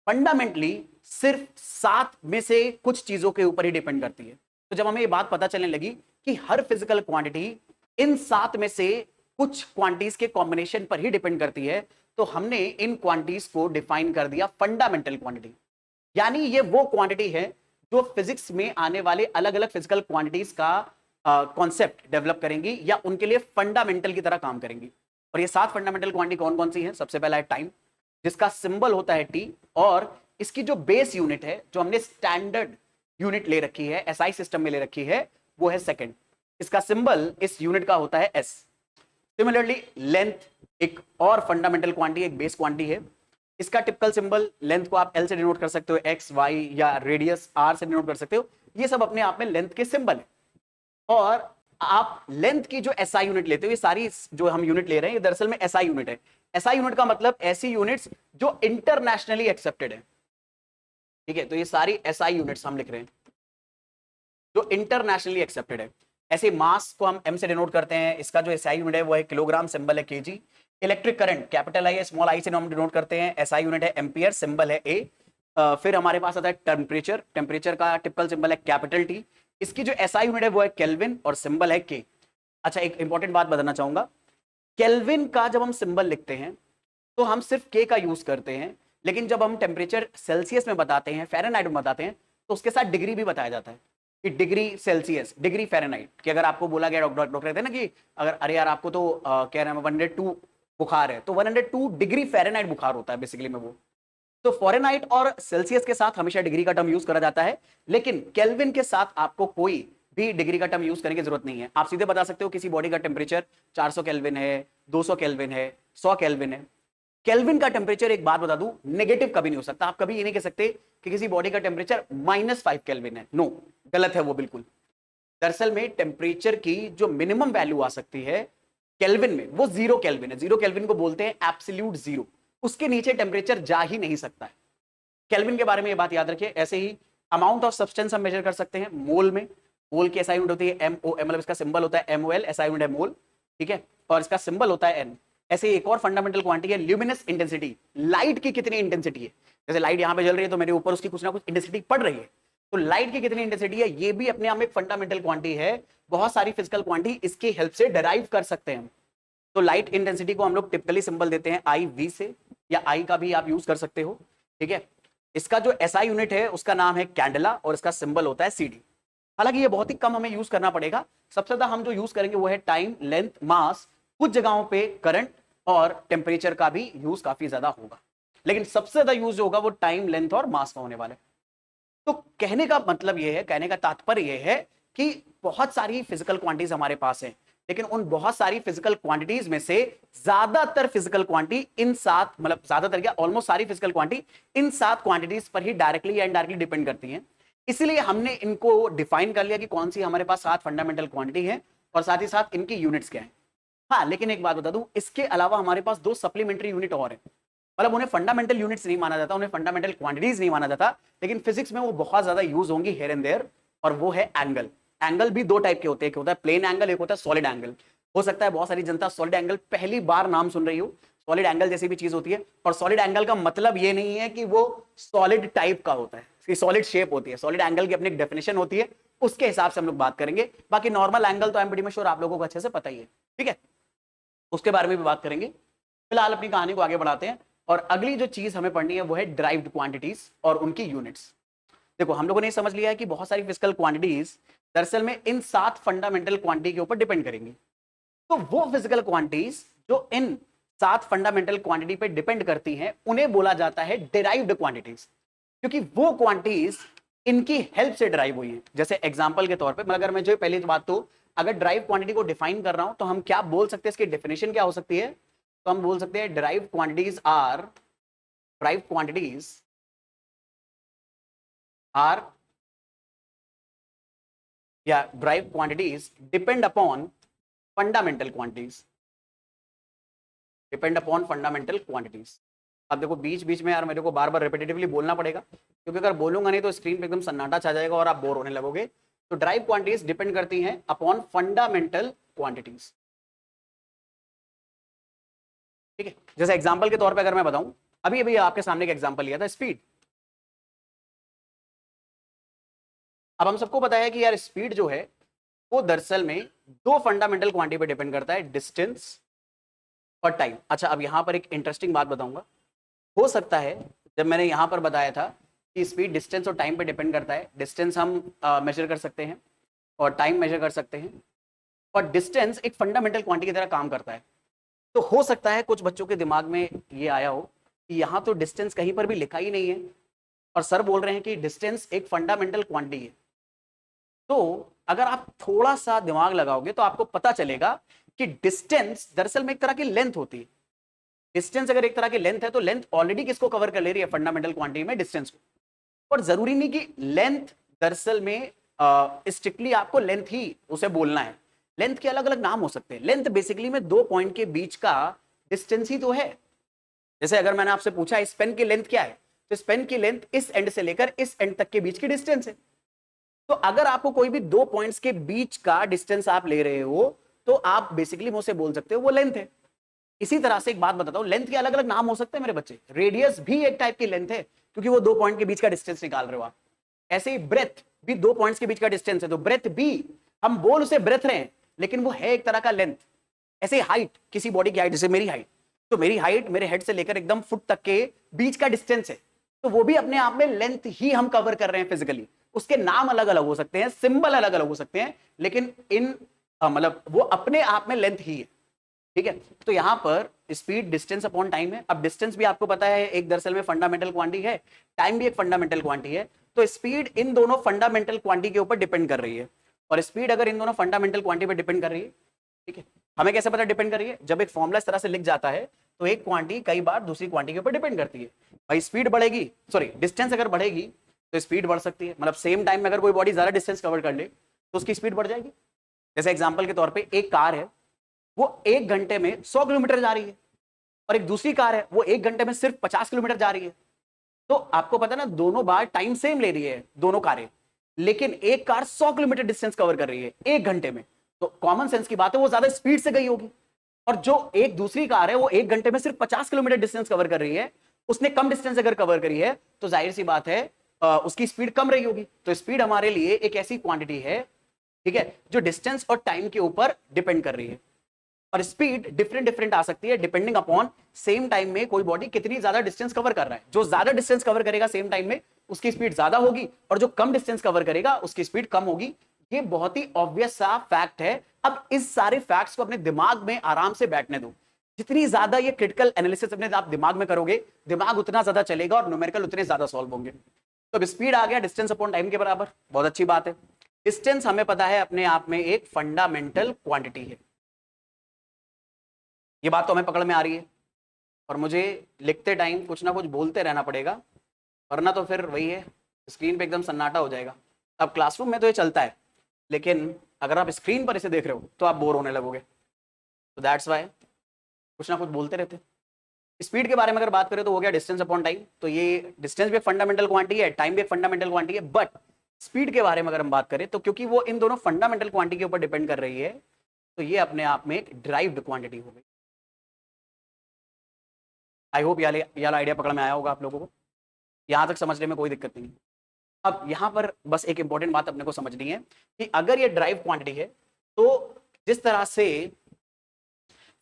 A: फंडामेंटली सिर्फ 7 में से कुछ चीजों के ऊपर ही डिपेंड करती है। तो जब हमें ये बात पता चलने लगी कि हर फिजिकल क्वांटिटी इन 7 में से कुछ क्वांटिटीज के कॉम्बिनेशन पर ही डिपेंड करती है, तो हमने इन क्वांटिटीज को डिफाइन कर दिया फंडामेंटल क्वांटिटी। यानी ये वो क्वांटिटी है जो फिजिक्स में आने वाले अलग अलग फिजिकल क्वांटिटीज का कॉन्सेप्ट डेवलप करेंगी या उनके लिए फंडामेंटल की तरह काम करेंगी। और ये 7 फंडामेंटल क्वांटिटी कौन कौन सी हैं? सबसे पहला है टाइम, जिसका सिंबल होता है टी, और इसकी जो बेस यूनिट है, जो हमने स्टैंडर्ड यूनिट ले रखी है, एसआई सिस्टम में ले रखी है, वो है सेकंड। इसका सिंबल इस यूनिट का होता है एस। सिमिलरली लेंथ एक और फंडामेंटल क्वांटिटी, एक बेस क्वांटिटी है। इसका टिपिकल सिंबल, लेंथ को आप एल से डिनोट कर सकते हो, एक्स, वाई, या रेडियस आर से डिनोट कर सकते हो। ये सब अपने आप में लेंथ के सिंबल है। और आप लेंथ की जो एसआई यूनिट लेते हो, ये सारी जो हम यूनिट ले रहे हैं ये दरअसल में एसआई यूनिट है। एसआई यूनिट का मतलब ऐसी यूनिट्स जो इंटरनेशनली एक्सेप्टेड है, ठीक है। तो ये सारी एसआई यूनिट्स हम लिख रहे हैं जो इंटरनेशनली एक्सेप्टेड है। ऐसे मास को हम एम से डिनोट करते हैं, इसका जो एसआई यूनिट है वो है किलोग्राम, सिंबल है KG. Electric current capital I है, स्मॉल आई से हम डिनोट करते हैं, एसआई यूनिट है एम्पियर, सिंबल है ए। फिर हमारे पास आता है टेम्परेचर, टेम्परेचर का टिपिकल सिंबल है कैपिटल टी। इसकी जो एसआई यूनिट है वो है केल्विन और सिंबल है के। अच्छा, एक इंपॉर्टेंट बात बताना चाहूंगा, केल्विन का जब हम सिंबल लिखते हैं तो हम सिर्फ के का यूज करते हैं, लेकिन जब हम टेम्परेचर सेल्सियस में बताते हैं, फ़ारेनहाइट में बताते हैं, तो उसके साथ डिग्री भी बताया जाता है कि डिग्री सेल्सियस, डिग्री फ़ारेनहाइट। कि अगर आपको बोला गया, डॉक्टर कहते हैं ना कि अगर अरे यार आपको तो कह रहे हैं 102 बुखार है, तो 102 डिग्री फ़ारेनहाइट बुखार होता है बेसिकली में वो। तो फ़ारेनहाइट और सेल्सियस के साथ हमेशा डिग्री का टर्म यूज करा जाता है, लेकिन केल्विन के साथ आपको कोई भी डिग्री का टर्म यूज करने की जरूरत नहीं है। आप सीधे बता सकते हो किसी बॉडी का टेम्परेचर 400 केल्विन है, 200 केल्विन है, 100 केल्विन है। केल्विन का टेम्परेचर, एक बात बता दूं, नेगेटिव कभी नहीं हो सकता। आप कभी ये नहीं कह सकते कि किसी बॉडी का टेम्परेचर -5 केल्विन है, नो, गलत है वो बिल्कुल। दरअसल में टेम्परेचर की जो मिनिमम वैल्यू आ सकती है केल्विन में, वो 0 केल्विन है। 0 केल्विन को बोलते हैं एब्सोल्यूट जीरो, उसके नीचे टेम्परेचर जा ही नहीं सकता है। केल्विन के बारे में ये बात याद रखिए। ऐसे ही अमाउंट ऑफ सब्सटेंस हम मेजर कर सकते हैं मोल में। मोल की एसआई यूनिट होती है MOL, मतलब इसका सिंबल होता है MOL, एसआई यूनिट है मोल, ठीक है, और इसका सिंबल होता है N। ऐसे एक और फंडामेंटल क्वांटिटी है ल्यूमिनस इंटेंसिटी, लाइट की कितनी इंटेंसिटी है। जैसे लाइट यहां पे जल रही है तो मेरे ऊपर उसकी कुछ ना कुछ इंटेंसिटी पड़ रही है, तो लाइट की कितनी इंटेंसिटी है, ये भी अपने आप में एक फंडामेंटल क्वांटिटी है। बहुत सारी फिजिकल क्वांटिटी इसकी हेल्प से डिराइव कर सकते हैं। तो लाइट इंटेंसिटी को हम लोग टिपिकली सिंबल देते हैं IV से, या आई का भी आप यूज कर सकते हो, ठीक है। इसका जो एसआई यूनिट है उसका नाम है कैंडला और इसका सिंबल होता है CD। हालांकि ये बहुत ही कम हमें यूज करना पड़ेगा। सबसे ज्यादा हम जो यूज करेंगे वो है टाइम, लेंथ, मास, कुछ जगहों पे करंट और टेम्परेचर का भी यूज काफी ज्यादा होगा, लेकिन सबसे ज्यादा यूज जो होगा वो टाइम, लेंथ और मास का होने वाला है। तो कहने का मतलब ये है, कहने का तात्पर्य ये है कि बहुत सारी फिजिकल क्वांटिटीज हमारे पास है, लेकिन उन बहुत सारी फिजिकल क्वांटिटीज में से ज्यादातर फिजिकल क्वांटिटी इन 7, मतलब ज्यादातर क्या, ऑलमोस्ट सारी फिजिकल क्वांटिटी इन 7 क्वांटिटीज पर ही डायरेक्टली या इनडायरेक्टली डिपेंड करती हैं। इसलिए हमने इनको डिफाइन कर लिया कि कौन सी हमारे पास 7 फंडामेंटल क्वांटिटी है और साथ ही साथ इनकी यूनिट्स क्या है। हाँ, लेकिन एक बात बता दूं, इसके अलावा हमारे पास 2 सप्लीमेंट्री यूनिट और है। मतलब उन्हें फंडामेंटल यूनिट्स नहीं माना जाता, उन्हें फंडामेंटल क्वांटिटीज नहीं माना जाता, लेकिन फिजिक्स में वो बहुत ज्यादा यूज होंगी हियर एंड देयर, और वो है एंगल। एंगल भी 2 टाइप के होते हैं, एक होता है प्लेन एंगल, एक होता है सॉलिड एंगल। हो सकता है बहुत सारी जनता सॉलिड एंगल पहली बार नाम सुन रही हो। सॉलिड एंगल जैसी भी चीज होती है, और सॉलिड एंगल का मतलब ये नहीं है कि वो सॉलिड टाइप का होता है, इसकी सॉलिड शेप होती है। सॉलिड एंगल की अपनी एक डेफिनेशन होती है, उसके हिसाब से हम लोग बात करेंगे। बाकी नॉर्मल एंगल तो आई एम प्रीटी श्योर आप लोगों को अच्छे से पता ही है, ठीक है, उसके बारे में भी बात करेंगे। फिलहाल अपनी कहानी को आगे बढ़ाते हैं, और अगली जो चीज हमें पढ़नी है वो है डिराइव्ड क्वांटिटीज और उनकी यूनिट्स। देखो, हम लोगों ने समझ लिया है कि बहुत सारी फिजिकल क्वांटिटीज दरअसल में इन 7 फंडामेंटल क्वांटिटी के ऊपर डिपेंड करेंगी। तो वो फिजिकल क्वांटिटीज जो इन 7 फंडामेंटल क्वांटिटी पे डिपेंड करती हैं, उन्हें बोला जाता है डिराइव्ड क्वांटिटीज, क्योंकि वो क्वांटिटीज इनकी हेल्प से डिराइव हुई हैं। जैसे एग्जांपल के तौर पे, अगर मैं जो पहली बात, तो अगर डिराइव क्वांटिटी को डिफाइन कर रहा हूं तो हम क्या बोल सकते हैं, इसकी डेफिनेशन क्या हो सकती है। तो हम बोल सकते हैं डिराइव्ड क्वांटिटीज आर या derived quantities depend upon fundamental quantities, depend upon fundamental quantities. अब देखो, बीच बीच में यार मेरे को बार बार रिपीटेटिवली बोलना पड़ेगा, क्योंकि अगर बोलूंगा नहीं तो स्क्रीन पे एकदम सन्नाटा छा जाएगा और आप बोर होने लगोगे। तो ड्राइव क्वांटिटीज डिपेंड करती हैं अपॉन फंडामेंटल क्वांटिटीज, ठीक है। जैसे एग्जांपल के तौर पे अगर मैं बताऊं, अभी अभी आपके सामने एक एग्जांपल लिया था, स्पीड। अब हम सबको पता है कि यार स्पीड जो है वो दरअसल में 2 फंडामेंटल क्वांटिटी पे डिपेंड करता है, डिस्टेंस और टाइम। अच्छा, अब यहां पर एक इंटरेस्टिंग बात बताऊंगा। हो सकता है जब मैंने यहां पर बताया था कि स्पीड डिस्टेंस और टाइम पे डिपेंड करता है, डिस्टेंस हम मेजर कर सकते हैं और टाइम मेजर कर सकते हैं, और डिस्टेंस एक फंडामेंटल क्वांटिटी की तरह काम करता है। तो हो सकता है कुछ बच्चों के दिमाग में ये आया हो कि यहाँ तो डिस्टेंस कहीं पर भी लिखा ही नहीं है, और सर बोल रहे हैं कि डिस्टेंस एक फंडामेंटल क्वांटिटी है। तो अगर आप थोड़ा सा दिमाग लगाओगे तो आपको पता चलेगा कि डिस्टेंस दरअसल में एक तरह की लेंथ होती है। डिस्टेंस अगर एक तरह की लेंथ है तो लेंथ ऑलरेडी किसको कवर कर ले रही है, फंडामेंटल क्वांटिटी में डिस्टेंस को। और जरूरी नहीं कि लेंथ दरअसल में स्ट्रिक्टली आपको लेंथ ही उसे बोलना है। लेंथ के अलग अलग नाम हो सकते हैं। लेंथ बेसिकली में 2 पॉइंट के बीच का डिस्टेंस ही तो है। जैसे अगर मैंने आपसे पूछा इस पेन की लेंथ क्या है, तो इस पेन की लेंथ इस एंड से लेकर इस एंड तक के बीच की डिस्टेंस है। तो अगर आपको कोई भी दो पॉइंट्स के बीच का डिस्टेंस आप ले रहे हो तो आप बेसिकली मुझसे बोल सकते हो वो लेंथ है। इसी तरह से एक बात बताता हूं, लेंथ के अलग अलग नाम हो सकते हैं मेरे बच्चे। रेडियस भी एक टाइप की लेंथ है क्योंकि वो दो पॉइंट के बीच का डिस्टेंस निकाल रहे हो आप। ऐसे ही ब्रेथ भी दो पॉइंट्स के बीच का डिस्टेंस है, तो ब्रेथ भी हम बोल उसे ब्रेथ रहे हैं लेकिन वो है एक तरह का लेंथ। ऐसे हाइट, किसी बॉडी की हाइट, जैसे मेरी हाइट, तो मेरी हाइट मेरे हेड से लेकर एकदम फुट तक के बीच का डिस्टेंस है, तो वो भी अपने आप में लेंथ ही हम कवर कर रहे हैं फिजिकली। उसके नाम अलग अलग हो सकते हैं, सिंबल अलग अलग हो सकते हैं, लेकिन इन मतलब वो अपने आप में लेंथ ही है। ठीक है, तो यहां पर स्पीड डिस्टेंस अपॉन टाइम है। अब डिस्टेंस भी आपको पता है एक दरअसल में फंडामेंटल क्वांटिटी है, टाइम भी एक फंडामेंटल क्वांटिटी है। तो स्पीड इन दोनों फंडामेंटल क्वांटिटी के ऊपर डिपेंड कर रही है। और स्पीड अगर इन दोनों फंडामेंटल क्वांटिटी पर डिपेंड कर रही है, ठीक है, हमें कैसे पता डिपेंड कर रही है? जब एक फॉर्मूला इस तरह से लिख जाता है तो एक क्वांटिटी कई बार दूसरी क्वांटिटी के ऊपर डिपेंड करती है। भाई स्पीड बढ़ेगी, सॉरी डिस्टेंस अगर बढ़ेगी तो स्पीड बढ़ सकती है। मतलब सेम टाइम में अगर कोई बॉडी ज्यादा डिस्टेंस कवर कर ले तो उसकी स्पीड बढ़ जाएगी। जैसे एग्जांपल के तौर पे एक कार है, वो 1 घंटे में 100 किलोमीटर जा रही है, और एक दूसरी कार है वो 1 घंटे में सिर्फ 50 किलोमीटर जा रही है। तो आपको पता है ना, दोनों बार टाइम सेम ले रही है दोनों कारें, लेकिन एक कार 100 किलोमीटर डिस्टेंस कवर कर रही है 1 घंटे में, तो कॉमन सेंस की बात है वो ज्यादा स्पीड से गई होगी। और जो एक दूसरी कार है वो 1 घंटे में सिर्फ 50 किलोमीटर डिस्टेंस कवर कर रही है, उसने कम डिस्टेंस अगर कवर करी है तो जाहिर सी बात है उसकी स्पीड कम रही होगी। तो स्पीड हमारे लिए एक ऐसी क्वांटिटी है, ठीक है, जो डिस्टेंस और टाइम के ऊपर डिपेंड कर रही है। और स्पीड डिफरेंट डिफरेंट आ सकती है डिपेंडिंग अपॉन सेम टाइम में कोई बॉडी कितनी ज्यादा डिस्टेंस कवर कर रहा है। जो ज्यादा डिस्टेंस कवर करेगा सेम टाइम में उसकी स्पीड ज्यादा होगी, और जो कम डिस्टेंस कवर करेगा उसकी स्पीड कम होगी। ये बहुत ही ऑब्वियस सा फैक्ट है। अब इस सारे फैक्ट्स को अपने दिमाग में आराम से बैठने दो। जितनी ज्यादा ये क्रिटिकल एनालिसिस अपने आप दिमाग में करोगे, दिमाग उतना ज्यादा चलेगा और न्यूमेरिकल उतने ज्यादा सॉल्व होंगे। तो अब स्पीड आ गया डिस्टेंस अपॉन टाइम के बराबर, बहुत अच्छी बात है। डिस्टेंस हमें पता है अपने आप में एक फंडामेंटल क्वांटिटी है, ये बात तो हमें पकड़ में आ रही है। और मुझे लिखते टाइम कुछ ना कुछ बोलते रहना पड़ेगा, वरना तो फिर वही है, स्क्रीन पे एकदम सन्नाटा हो जाएगा। अब क्लासरूम में तो ये चलता है, लेकिन अगर आप स्क्रीन पर इसे देख रहे हो तो आप बोर होने लगोगे। तो दैट्स वाई कुछ ना कुछ बोलते रहते। स्पीड के बारे में अगर बात करें तो हो गया डिस्टेंस अपॉन टाइम, तो ये डिस्टेंस भी एक फंडामेंटल क्वांटिटी है, टाइम भी एक फंडामेंटल क्वांटिटी है। बट स्पीड के बारे में अगर हम बात करें तो क्योंकि वो इन दोनों फंडामेंटल क्वांटिटी के ऊपर डिपेंड कर रही है, तो ये अपने आप में एक ड्राइव्ड क्वांटिटी हो गई। आई होप ये आइडिया पकड़ में आया होगा आप लोगों को, यहां तक समझने में कोई दिक्कत नहीं। अब यहां पर बस एक इंपॉर्टेंट बात अपने को समझनी है कि अगर ये ड्राइव क्वांटिटी है तो जिस तरह से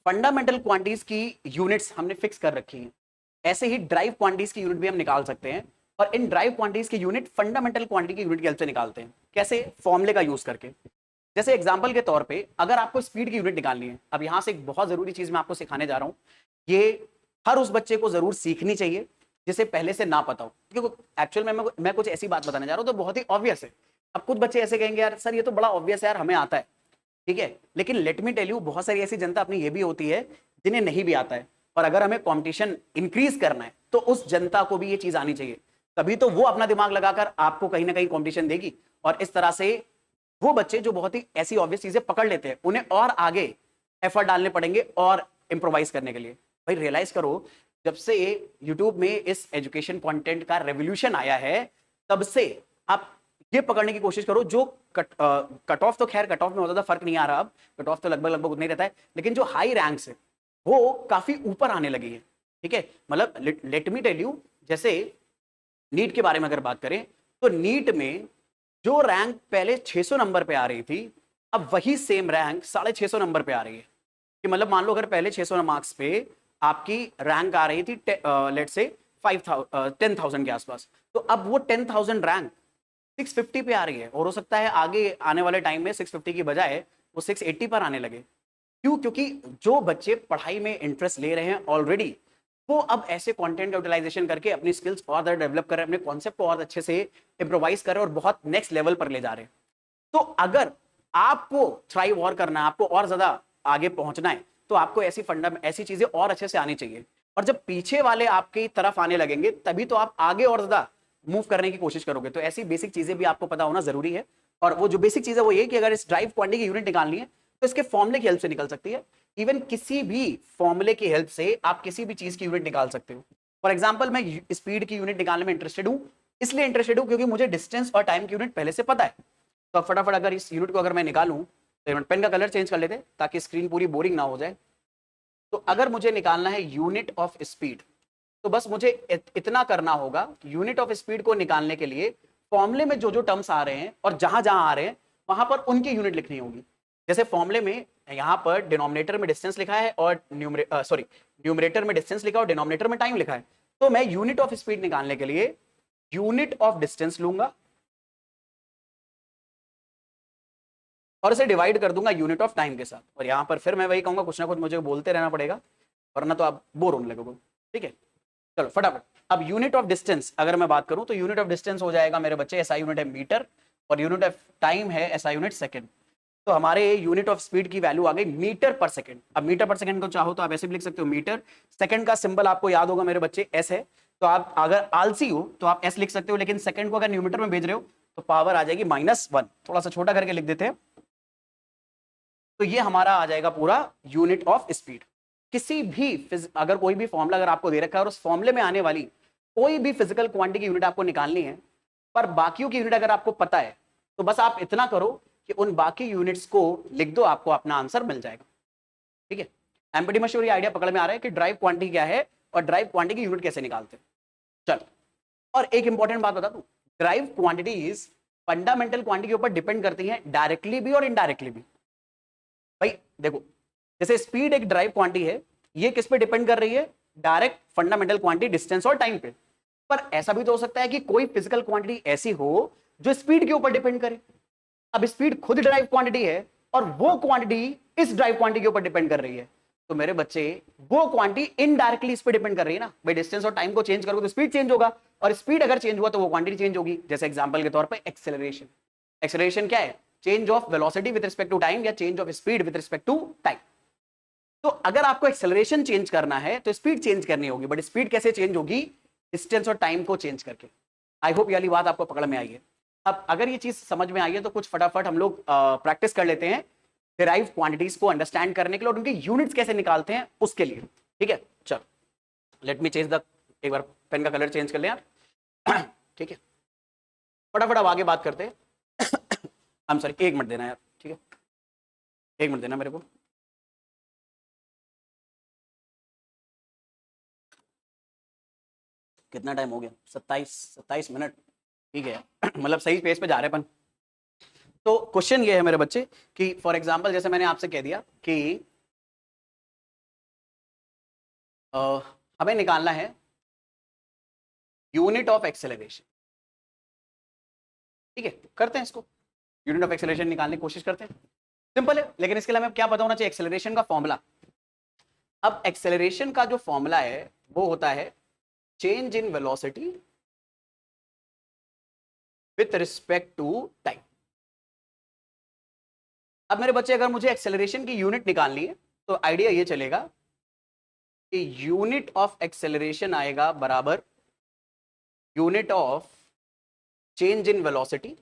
A: फंडामेंटल क्वांटिटीज की यूनिट्स हमने फिक्स कर रखी हैं, ऐसे ही ड्राइव क्वांटिटीज की यूनिट भी हम निकाल सकते हैं। और इन ड्राइव क्वांटिटीज की यूनिट फंडामेंटल क्वांटिटी की यूनिट की हेल्प से निकालते हैं। कैसे? फॉर्मूले का यूज करके। जैसे एग्जांपल के तौर पे अगर आपको स्पीड की यूनिट निकालनी है, अब यहां से एक बहुत जरूरी चीज मैं आपको सिखाने जा रहा हूं, ये हर उस बच्चे को जरूर सीखनी चाहिए जिसे पहले से ना पता हो, क्योंकि एक्चुअल में मैं कुछ ऐसी बात बताने जा रहा हूं तो बहुत ही ऑब्वियस है। अब कुछ बच्चे ऐसे कहेंगे यार सर ये तो बड़ा ऑब्वियस है यार, हमें आता है, ठीक है, लेकिन लेट मी टेल यू, बहुत सारी ऐसी जनता अपनी ये भी होती है जिन्हें नहीं भी आता है। और अगर हमें कंपटीशन इंक्रीज करना है तो उस जनता को भी ये चीज आनी चाहिए, तभी तो वो अपना दिमाग लगाकर आपको कहीं ना कहीं कंपटीशन देगी। और इस तरह से वो बच्चे जो बहुत ही ऐसी ऑब्वियस चीजें पकड़ लेते हैं, उन्हें और आगे एफर्ट डालने पड़ेंगे और इंप्रोवाइज करने के लिए। भाई रियलाइज करो, जब से YouTube में इस एजुकेशन कंटेंट का रेवोल्यूशन आया है, तब से आप ये पकड़ने की कोशिश करो, जो कट ऑफ तो खैर कट ऑफ में होता था, फर्क नहीं आ रहा, अब कट ऑफ तो लगभग उतना ही रहता है, लेकिन जो हाई रैंक्स है वो काफी ऊपर आने लगी है। ठीक है, मतलब लेट मी टेल यू, जैसे नीट के बारे में अगर बात करें तो नीट में जो रैंक पहले 600 नंबर पे आ रही थी, अब वही सेम रैंक 650 नंबर पे आ रही है। कि मतलब मान लो अगर पहले 600 मार्क्स पे आपकी रैंक आ रही थी लेट से 10,000 के आसपास, तो अब वो 10,000 रैंक 650 पे आ रही है, और हो सकता है आगे आने वाले टाइम में 650 की बजाय वो 680 पर आने लगे। क्यों? क्योंकि जो बच्चे पढ़ाई में इंटरेस्ट ले रहे हैं ऑलरेडी, वो अब ऐसे कंटेंट यूटिलाइजेशन करके अपनी स्किल्स और ज़्यादा डेवलप कर रहे हैं, अपने कॉन्सेप्ट को और अच्छे से इम्प्रोवाइज कर रहे हैं और बहुत नेक्स्ट लेवल पर ले जा रहे हैं। तो अगर आपको थ्राइव और करना है, आपको और ज्यादा आगे पहुंचना है, तो आपको ऐसी चीजें और अच्छे से आनी चाहिए। और जब पीछे वाले आपकी तरफ आने लगेंगे तभी तो आप आगे और ज्यादा मूव करने की कोशिश करोगे। तो ऐसी बेसिक चीजें भी आपको पता होना जरूरी है। और वो जो बेसिक चीज है वो ये कि अगर इस ड्राइव क्वांटिटी की यूनिट निकालनी है तो इसके फॉर्मूले की हेल्प से निकल सकती है। इवन किसी भी फॉर्मूले की हेल्प से आप किसी भी चीज की यूनिट निकाल सकते हो। फॉर एग्जाम्पल मैं स्पीड की यूनिट निकालने में इंटरेस्टेड हूं, इसलिए इंटरेस्टेड हूं क्योंकि मुझे डिस्टेंस और टाइम की यूनिट पहले से पता है। तो अब फटाफट अगर इस यूनिट को अगर मैं निकालूं, तो पेन का कलर चेंज कर लेते ताकि स्क्रीन पूरी बोरिंग ना हो जाए। तो अगर मुझे निकालना है यूनिट ऑफ स्पीड, तो बस मुझे इतना करना होगा, यूनिट ऑफ स्पीड को निकालने के लिए फॉर्मूले में जो जो टर्म्स आ रहे हैं और जहां जहां आ रहे हैं वहां पर उनकी यूनिट लिखनी होगी। जैसे फॉर्मूले में यहां पर डिनोमिनेटर में डिस्टेंस लिखा है और न्यूमरेटर में डिस्टेंस लिखा और डिनोमिनेटर में टाइम लिखा है। तो मैं यूनिट ऑफ स्पीड निकालने के लिए यूनिट ऑफ डिस्टेंस लूंगा और इसे डिवाइड कर दूंगा यूनिट ऑफ टाइम के साथ। और यहां पर फिर मैं वही कहूंगा, कुछ ना कुछ मुझे बोलते रहना पड़ेगा वरना तो आप बोर होने लगोगे। ठीक है, चलो फटाफट। अब यूनिट ऑफ डिस्टेंस अगर मैं बात करूं तो यूनिट ऑफ डिस्टेंस हो जाएगा मेरे बच्चे, एसआई यूनिट है मीटर और यूनिट ऑफ टाइम है एसआई यूनिट सेकंड। तो हमारे यूनिट ऑफ स्पीड की वैल्यू आ गई मीटर पर सेकंड। अब मीटर पर सेकंड को चाहो तो आप ऐसे भी लिख सकते हो मीटर, सेकंड का सिंबल आपको याद होगा मेरे बच्चे एस है, तो आप अगर आलसी हो तो आप एस लिख सकते हो, लेकिन सेकंड को अगर न्यूमीटर में भेज रहे हो तो पावर आ जाएगी -1। थोड़ा सा छोटा करके लिख देते हैं। तो ये हमारा आ जाएगा पूरा यूनिट ऑफ स्पीड। किसी भी अगर कोई भी फॉर्मूला अगर आपको दे रखा है और उस फॉर्मूले में आने वाली कोई भी फिजिकल क्वांटिटी की यूनिट आपको निकालनी है, पर बाकियों की यूनिट अगर आपको पता है, तो बस आप इतना करो कि उन बाकी यूनिट्स को लिख दो, आपको अपना आंसर मिल जाएगा। ठीक है, एमपीटी में श्योर ये आइडिया पकड़ में आ रहा है कि ड्राइव क्वांटिटी क्या है और ड्राइव क्वांटिटी की यूनिट कैसे निकालते हैं। चल, और एक इंपॉर्टेंट बात बता दूं, ड्राइव क्वांटिटीज फंडामेंटल क्वांटिटी के ऊपर डिपेंड करती हैं, डायरेक्टली भी और इनडायरेक्टली भी। भाई देखो, जैसे स्पीड एक ड्राइव क्वांटिटी है, ये किस पे डिपेंड कर रही है? डायरेक्ट फंडामेंटल क्वांटिटी डिस्टेंस और टाइम पे। पर ऐसा भी तो हो सकता है कि कोई फिजिकल क्वांटिटी ऐसी हो जो स्पीड के ऊपर डिपेंड करे। अब स्पीड खुद ड्राइव क्वांटिटी है और वो क्वांटिटी इस ड्राइव क्वांटिटी के ऊपर डिपेंड कर रही है। तो मेरे बच्चे, वो क्वांटिटी इनडायरेक्टली इस पे डिपेंड कर रही है ना। भाई डिस्टेंस और टाइम को चेंज करोगे तो स्पीड चेंज होगा, और स्पीड अगर चेंज हुआ तो वो क्वांटिटी चेंज होगी। जैसे एग्जांपल के तौर पे एक्सेलरेशन। एक्सेलरेशन क्या है? Change of velocity with respect to time या change of speed with respect to time. तो अगर आपको एक्सेलरेशन चेंज करना है तो स्पीड चेंज करनी होगी, बट स्पीड कैसे चेंज होगी? डिस्टेंस और टाइम को चेंज करके। आई होप ये वाली बात आपको पकड़ में आई है। अब अगर ये चीज समझ में आई है तो कुछ फटाफट हम लोग प्रैक्टिस कर लेते हैं डिराइव क्वांटिटीज को अंडरस्टैंड करने के लिए और उनके यूनिट्स कैसे निकालते हैं उसके लिए। ठीक है, चलो लेट मी चेंज द, एक बार पेन का कलर चेंज कर लें यार। ठीक है, फटाफट अब आगे बात करते हैं। आई एम सॉरी, 1 मिनट देना यार। ठीक है, 1 मिनट देना मेरे को। कितना टाइम हो गया? 27 मिनट। ठीक है, मतलब सही पेस पे जा रहे अपन। तो क्वेश्चन ये है मेरे बच्चे कि फॉर एग्जांपल जैसे मैंने आपसे कह दिया कि हमें निकालना है यूनिट ऑफ एक्सेलरेशन। ठीक है, करते हैं इसको, यूनिट ऑफ एक्सेलरेशन निकालने की कोशिश करते हैं। सिंपल है, लेकिन इसके लिए हमें क्या पता होना चाहिए? एक्सेलरेशन का फॉर्मूला। अब एक्सेलरेशन का जो फॉर्मूला है वो होता है change in velocity with respect to time. अब मेरे बच्चे, अगर मुझे एक्सेलरेशन की यूनिट निकालनी है तो आइडिया ये चलेगा कि यूनिट ऑफ एक्सेलरेशन आएगा बराबर unit of change in velocity,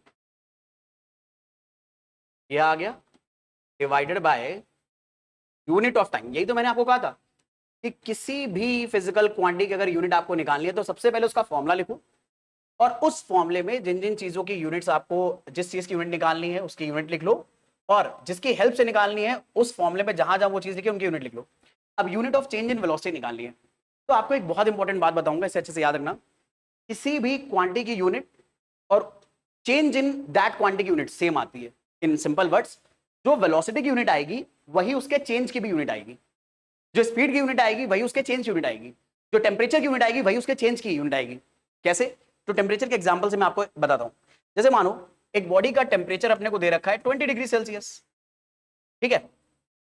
A: ये आ गया, divided by unit of time. यही तो मैंने आपको कहा था कि किसी भी फिजिकल क्वांटिटी की अगर यूनिट आपको निकालनी है तो सबसे पहले उसका फॉर्मूला लिखो और उस फॉर्मूले में जिन जिन चीजों की यूनिट्स आपको, जिस चीज की यूनिट निकालनी है उसकी यूनिट लिख लो, और जिसकी हेल्प से निकालनी है उस फॉर्मूले में जहां जहां वो चीज लिखी है उनकी यूनिट लिख लो। अब unit of change in velocity निकालनी है तो आपको एक बहुत इंपॉर्टेंट बात बताऊंगा, इसे अच्छे से याद रखना। किसी भी क्वांटिटी की यूनिट और चेंज इन दैट क्वांटिटी की यूनिट सेम आती है। इन सिंपल वर्ड्स, जो वेलोसिटी की यूनिट आएगी वही उसके चेंज की भी यूनिट आएगी, जो स्पीड की यूनिट आएगी वही उसके चेंज की यूनिट आएगी, जो टेम्परेचर की यूनिट आएगी वही उसके चेंज की यूनिट आएगी। कैसे? तो टेम्परेचर के एग्जांपल से मैं आपको बताता हूं। जैसे मानो एक बॉडी का टेम्परेचर अपने को दे रखा है 20 डिग्री सेल्सियस। ठीक है,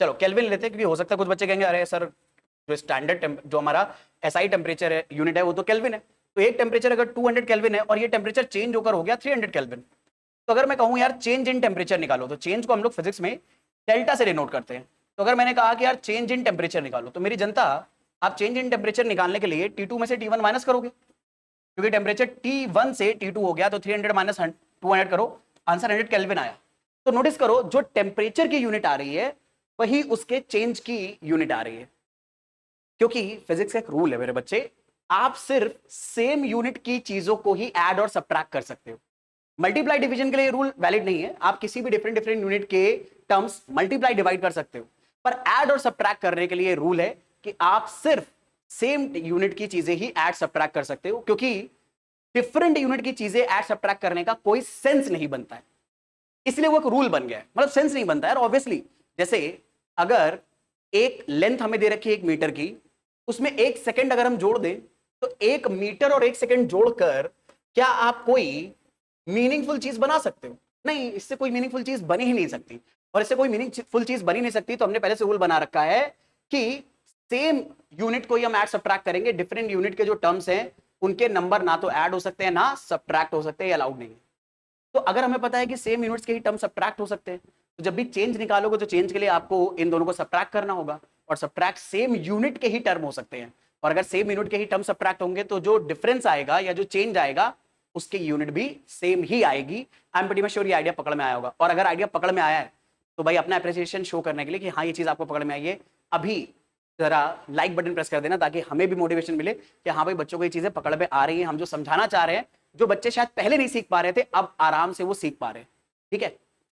A: चलो केल्विन लेते हैं, क्योंकि हो सकता है कुछ बच्चे कहेंगे अरे सर जो स्टैंडर्ड जो हमारा एसआई टेम्परेचर है यूनिट है वो तो केल्विन है। तो एक टेम्परेचर अगर 200 केल्विन है और ये टेम्परेचर चेंज होकर हो गया 300 केल्विन, तो अगर मैं कहूं यार चेंज इन टेम्परेचर निकालो, तो चेंज को हम लोग फिजिक्स में डेल्टा से डिनोट करते हैं। तो अगर मैंने कहा कि यार चेंज इन टेम्परेचर निकालो, तो मेरी जनता, आप चेंज इन टेम्परेचर निकालने के लिए T2 में से T1 माइनस करोगे, क्योंकि टेम्परेचर T1 से T2 हो गया, तो 300 माइनस 200 करो, आंसर 100 केल्विन आया। तो नोटिस करो जो टेम्परेचर की यूनिट आ रही है वही उसके चेंज की यूनिट आ रही है। क्योंकि फिजिक्स का एक रूल है मेरे बच्चे, आप सिर्फ सेम यूनिट की चीजों को ही ऐड और सब्ट्रैक्ट कर सकते हो। मल्टीप्लाई डिवीजन के लिए रूल वैलिड नहीं है, आप किसी भी डिफरेंट डिफरेंट यूनिट के टर्म्स मल्टीप्लाई डिवाइड कर सकते हो, पर ऐड और सब्ट्रैक्ट करने के लिए रूल है कि आप सिर्फ सेम यूनिट की चीजें ही ऐड सब्ट्रैक्ट कर सकते हो, क्योंकि डिफरेंट यूनिट की चीजें ऐड सब्ट्रैक्ट करने का कोई सेंस नहीं बनता है। इसलिए वो एक रूल बन गया है, मतलब सेंस नहीं बनता है ऑब्वियसली। जैसे अगर एक लेंथ हमें दे रखी है 1 मीटर की, उसमें 1 सेकंड अगर हम जोड़ दें तो 1 मीटर और 1 सेकंड जोड़कर क्या आप कोई मीनिंगफुल चीज बना सकते हो? नहीं, इससे कोई मीनिंगफुल चीज बनी ही नहीं सकती। और इससे कोई मीनिंगफुल चीज बनी नहीं सकती तो हमने पहले से रूल बना रखा है कि सेम यूनिट को ही हम ऐड सब्ट्रैक्ट करेंगे, डिफरेंट यूनिट के जो टर्म्स हैं उनके नंबर ना तो ऐड हो सकते हैं ना सब्ट्रैक्ट हो सकते हैं, अलाउड नहीं है। तो अगर हमें पता है कि सेम यूनिट्स के ही टर्म सब्ट्रैक्ट हो सकते हैं, तो जब भी चेंज निकालोगे तो चेंज के लिए आपको इन दोनों को सब्ट्रैक्ट करना होगा, और सब्ट्रैक्ट सेम यूनिट के ही टर्म हो सकते हैं। और अगर सेम यूनिट के ही टर्म सब्ट्रैक्ट होंगे तो जो डिफरेंस आएगा या जो चेंज आएगा उसकी यूनिट भी सेम ही आएगी। I am pretty much sure ये आइडिया पकड़ में आया होगा। और अगर आइडिया पकड़ में आया है तो भाई अपना अप्रिसिएशन शो करने के लिए कि हाँ ये चीज आपको पकड़ में आई है, अभी जरा लाइक बटन प्रेस कर देना, ताकि हमें भी मोटिवेशन मिले कि हाँ भाई बच्चों को ये चीजें पकड़ में आ रही हैं, हम जो समझाना चाह रहे हैं, जो बच्चे शायद पहले नहीं सीख पा रहे थे अब आराम से वो सीख पा रहे हैं। ठीक है,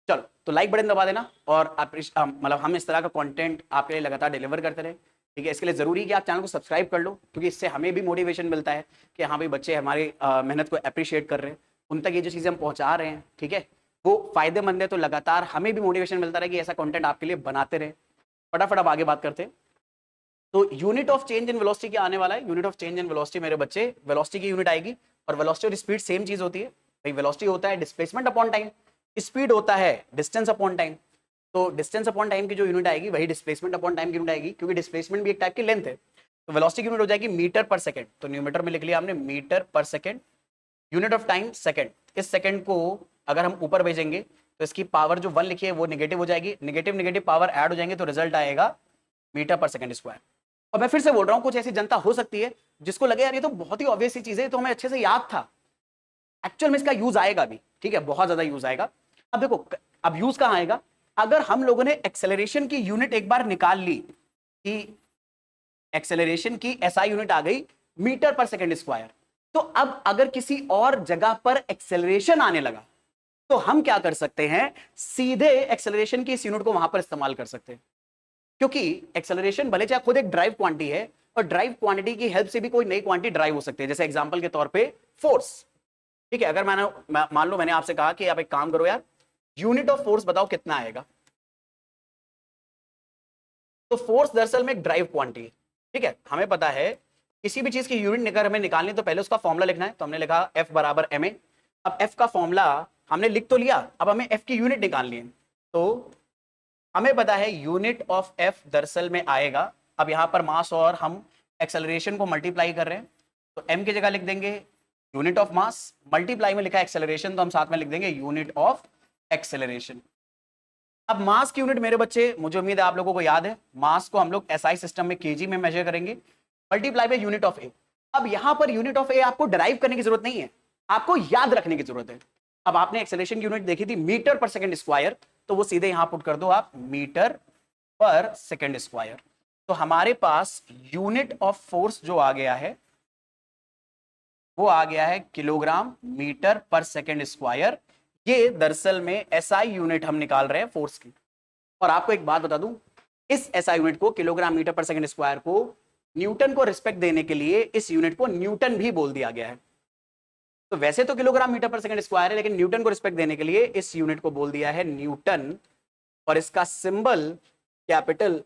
A: चलो तो लाइक बटन दबा देना, और मतलब हम इस तरह का कंटेंट आपके लिए लगातार डिलीवर करते रहे। ठीक है, इसके लिए जरूरी है कि आप चैनल को सब्सक्राइब कर लो, क्योंकि इससे हमें भी मोटिवेशन मिलता है कि हाँ भाई बच्चे हमारी मेहनत को अप्रिशिएट कर रहे हैं, उन तक ये जो चीज़ें हम पहुंचा रहे हैं, ठीक है, वो फायदेमंद है। तो लगातार हमें भी मोटिवेशन मिलता रहे कि ऐसा कंटेंट आपके लिए बनाते रहे। फटाफट अब आगे बात करते हैं। तो unit of change in velocity क्या आने वाला है? Unit of change in velocity मेरे बच्चे वेलोसिटी की यूनिट आएगी, और वेलोसिटी और स्पीड सेम चीज होती है भाई। वेलोसिटी होता है डिस्प्लेसमेंट अपॉन टाइम, स्पीड होता है डिस्टेंस अपॉन टाइम। तो डिस्टेंस अपॉन टाइम की जो यूनिट आएगी वही डिस्प्लेसमेंट अपॉन टाइम की यूनिट आएगी, क्योंकि डिस्प्लेसमेंट भी एक टाइप की लेंथ है। तो वेलोसिटी की यूनिट हो जाएगी मीटर पर सेकंड, तो न्यूमीटर में लिख लिया हमने मीटर पर second. Unit of time second, इस सेकंड को अगर हम ऊपर भेजेंगे तो इसकी पावर जो 1 लिखी है वो नेगेटिव हो जाएगी, नेगेटिव नेगेटिव पावर ऐड हो जाएंगे तो रिजल्ट आएगा मीटर पर सेकंड स्क्वायर। और मैं फिर से बोल रहा हूं, कुछ ऐसी जनता हो सकती है जिसको लगे यार ये तो बहुत ही ऑब्वियस सी चीज है, तो हमें अच्छे से याद था। एक्चुअल में इसका यूज आएगा भी, ठीक है, बहुत ज्यादा यूज आएगा। अब देखो, अब यूज कहां आएगा? अगर हम लोगों ने एक्सेलरेशन की यूनिट एक बार निकाल ली कि एक्सेलरेशन की एसआई यूनिट आ गई मीटर पर सेकंड स्क्वायर, तो अब अगर किसी और जगह पर एक्सेलरेशन आने लगा तो हम क्या कर सकते हैं? सीधे एक्सेलरेशन की इस यूनिट को वहां पर इस्तेमाल कर सकते हैं, क्योंकि एक्सेलरेशन भले चाहे खुद एक ड्राइव क्वांटिटी है, और ड्राइव क्वांटिटी की हेल्प से भी कोई नई क्वांटिटी ड्राइव हो सकती है। जैसे एग्जांपल के तौर पे फोर्स। ठीक है, अगर मान लो मैंने आपसे कहा कि आप एक काम करो यार, यूनिट ऑफ फोर्स बताओ कितना आएगा, तो फोर्स दरअसल में एक ड्राइव क्वांटिटी है। ठीक है, हमें पता है किसी भी चीज की यूनिट अगर हमें निकालनी तो पहले उसका फॉर्मूला लिखना है, तो हमने लिखा F बराबर ma। अब F का फॉर्मूला हमने लिख तो लिया, अब हमें F की यूनिट निकालनी है, तो हमें पता है यूनिट ऑफ F दरअसल में आएगा, अब यहां पर मास और हम एक्सेलरेशन को मल्टीप्लाई कर रहे हैं, तो m की जगह लिख देंगे यूनिट ऑफ मास, मल्टीप्लाई में लिखा है एक्सेलरेशन तो हम साथ में लिख देंगे यूनिट ऑफ एक्सेलरेशन। अब मास की यूनिट मेरे बच्चे, मुझे उम्मीद है आप लोगों को याद है, मास को हम लोग एसआई सिस्टम में केजी में मेजर करेंगे, मल्टीप्लाई बाय यूनिट ऑफ ए। अब यहां पर यूनिट ऑफ ए आपको डिराइव करने की जरूरत नहीं है, आपको याद रखने की जरूरत है। अब आपने एक्सेलरेशन की यूनिट देखी थी मीटर पर सेकंड स्क्वायर, तो वो सीधे यहां पुट कर दो आप मीटर पर सेकंड स्क्वायर। तो हमारे पास यूनिट ऑफ फोर्स जो आ गया है वो आ गया है किलोग्राम मीटर पर सेकंड स्क्वायर। ये दरअसल में एसआई यूनिट हम निकाल रहे हैं फोर्स की। और आपको एक बात बता दूं, इस एसआई यूनिट को किलोग्राम मीटर पर सेकंड स्क्वायर को न्यूटन को रिस्पेक्ट देने के लिए इस यूनिट को न्यूटन भी बोल दिया गया है। तो वैसे तो किलोग्राम मीटर पर सेकंड स्क्वायर है, लेकिन न्यूटन को रिस्पेक्ट देने के लिए इस यूनिट को बोल दिया है न्यूटन, और इसका सिंबल कैपिटल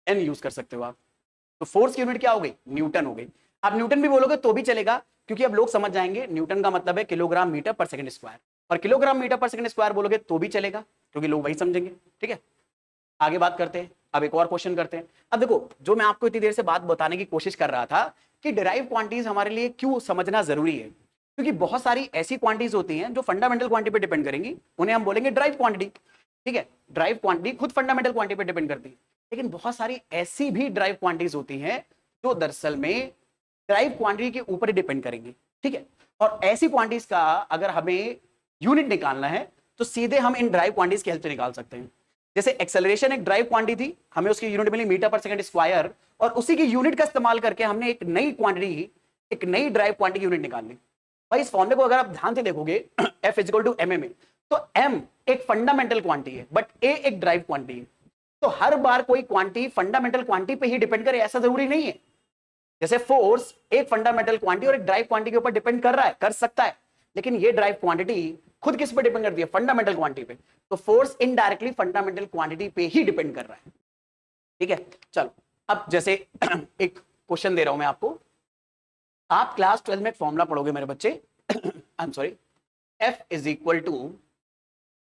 A: एन यूज कर सकते हो आप। तो फोर्स की यूनिट क्या हो गई? न्यूटन हो गई। आप न्यूटन भी बोलोगे तो भी चलेगा, क्योंकि अब लोग समझ जाएंगे न्यूटन का मतलब है किलोग्राम मीटर पर सेकंड स्क्वायर, और किलोग्राम मीटर पर सेकंड स्क्वायर बोलोगे तो भी चलेगा, क्योंकि लोग वही समझेंगे। ठीक है, आगे बात करते हैं। अब एक और क्वेश्चन करते हैं। अब देखो, जो मैं आपको इतनी देर से बात बताने की कोशिश कर रहा था कि डिराइव क्वांटिटीज हमारे लिए क्यों समझना जरूरी है, क्योंकि बहुत सारी ऐसी क्वांटिटीज होती हैं जो फंडामेंटल क्वांटिटी पे डिपेंड करेंगी, उन्हें हम बोलेंगे ड्राइव क्वांटिटी। ठीक है, ड्राइव क्वांटिटी खुद फंडामेंटल क्वांटिटी पे डिपेंड करती है, लेकिन बहुत सारी ऐसी भी ड्राइव क्वांटिटीज होती हैं जो दरअसल में ड्राइव क्वांटिटी के ऊपर ही डिपेंड करेंगी। ठीक है, और ऐसी क्वांटिटीज का अगर हमें यूनिट निकालना है तो सीधे हम इन ड्राइव क्वांटिटीज की हेल्प से निकाल सकते हैं। जैसे एक्सेलरेशन एक ड्राइव क्वांटिटी थी, हमें उसकी यूनिट मिली मीटर पर सेकंड स्क्वायर, और उसी की यूनिट का इस्तेमाल करके हमने एक नई क्वांटिटी, एक नई ड्राइव क्वांटिटी यूनिट निकाल ली। भाई इस फॉर्मूले को अगर आप ध्यान से देखोगे F इक्वल टू एम, तो m एक फंडामेंटल क्वांटिटी है बट a एक ड्राइव क्वांटिटी है। तो हर बार कोई क्वांटिटी फंडामेंटल क्वांटिटी पे ही डिपेंड करे ऐसा जरूरी नहीं है। जैसे फोर्स एक फंडामेंटल क्वांटिटी और एक ड्राइव क्वांटिटी के ऊपर डिपेंड कर रहा है, कर सकता है, लेकिन ये ड्राइव क्वांटिटी खुद किस पे डिपेंड करती है? फंडामेंटल क्वांटिटी पे। तो फोर्स इनडायरेक्टली फंडामेंटल क्वांटिटी पे ही डिपेंड कर रहा है। ठीक है, चलो अब जैसे एक क्वेश्चन दे रहा हूं मैं आपको, आप क्लास 12 में एक फॉर्मूला पढ़ोगे मेरे बच्चे, I am sorry, F is equal to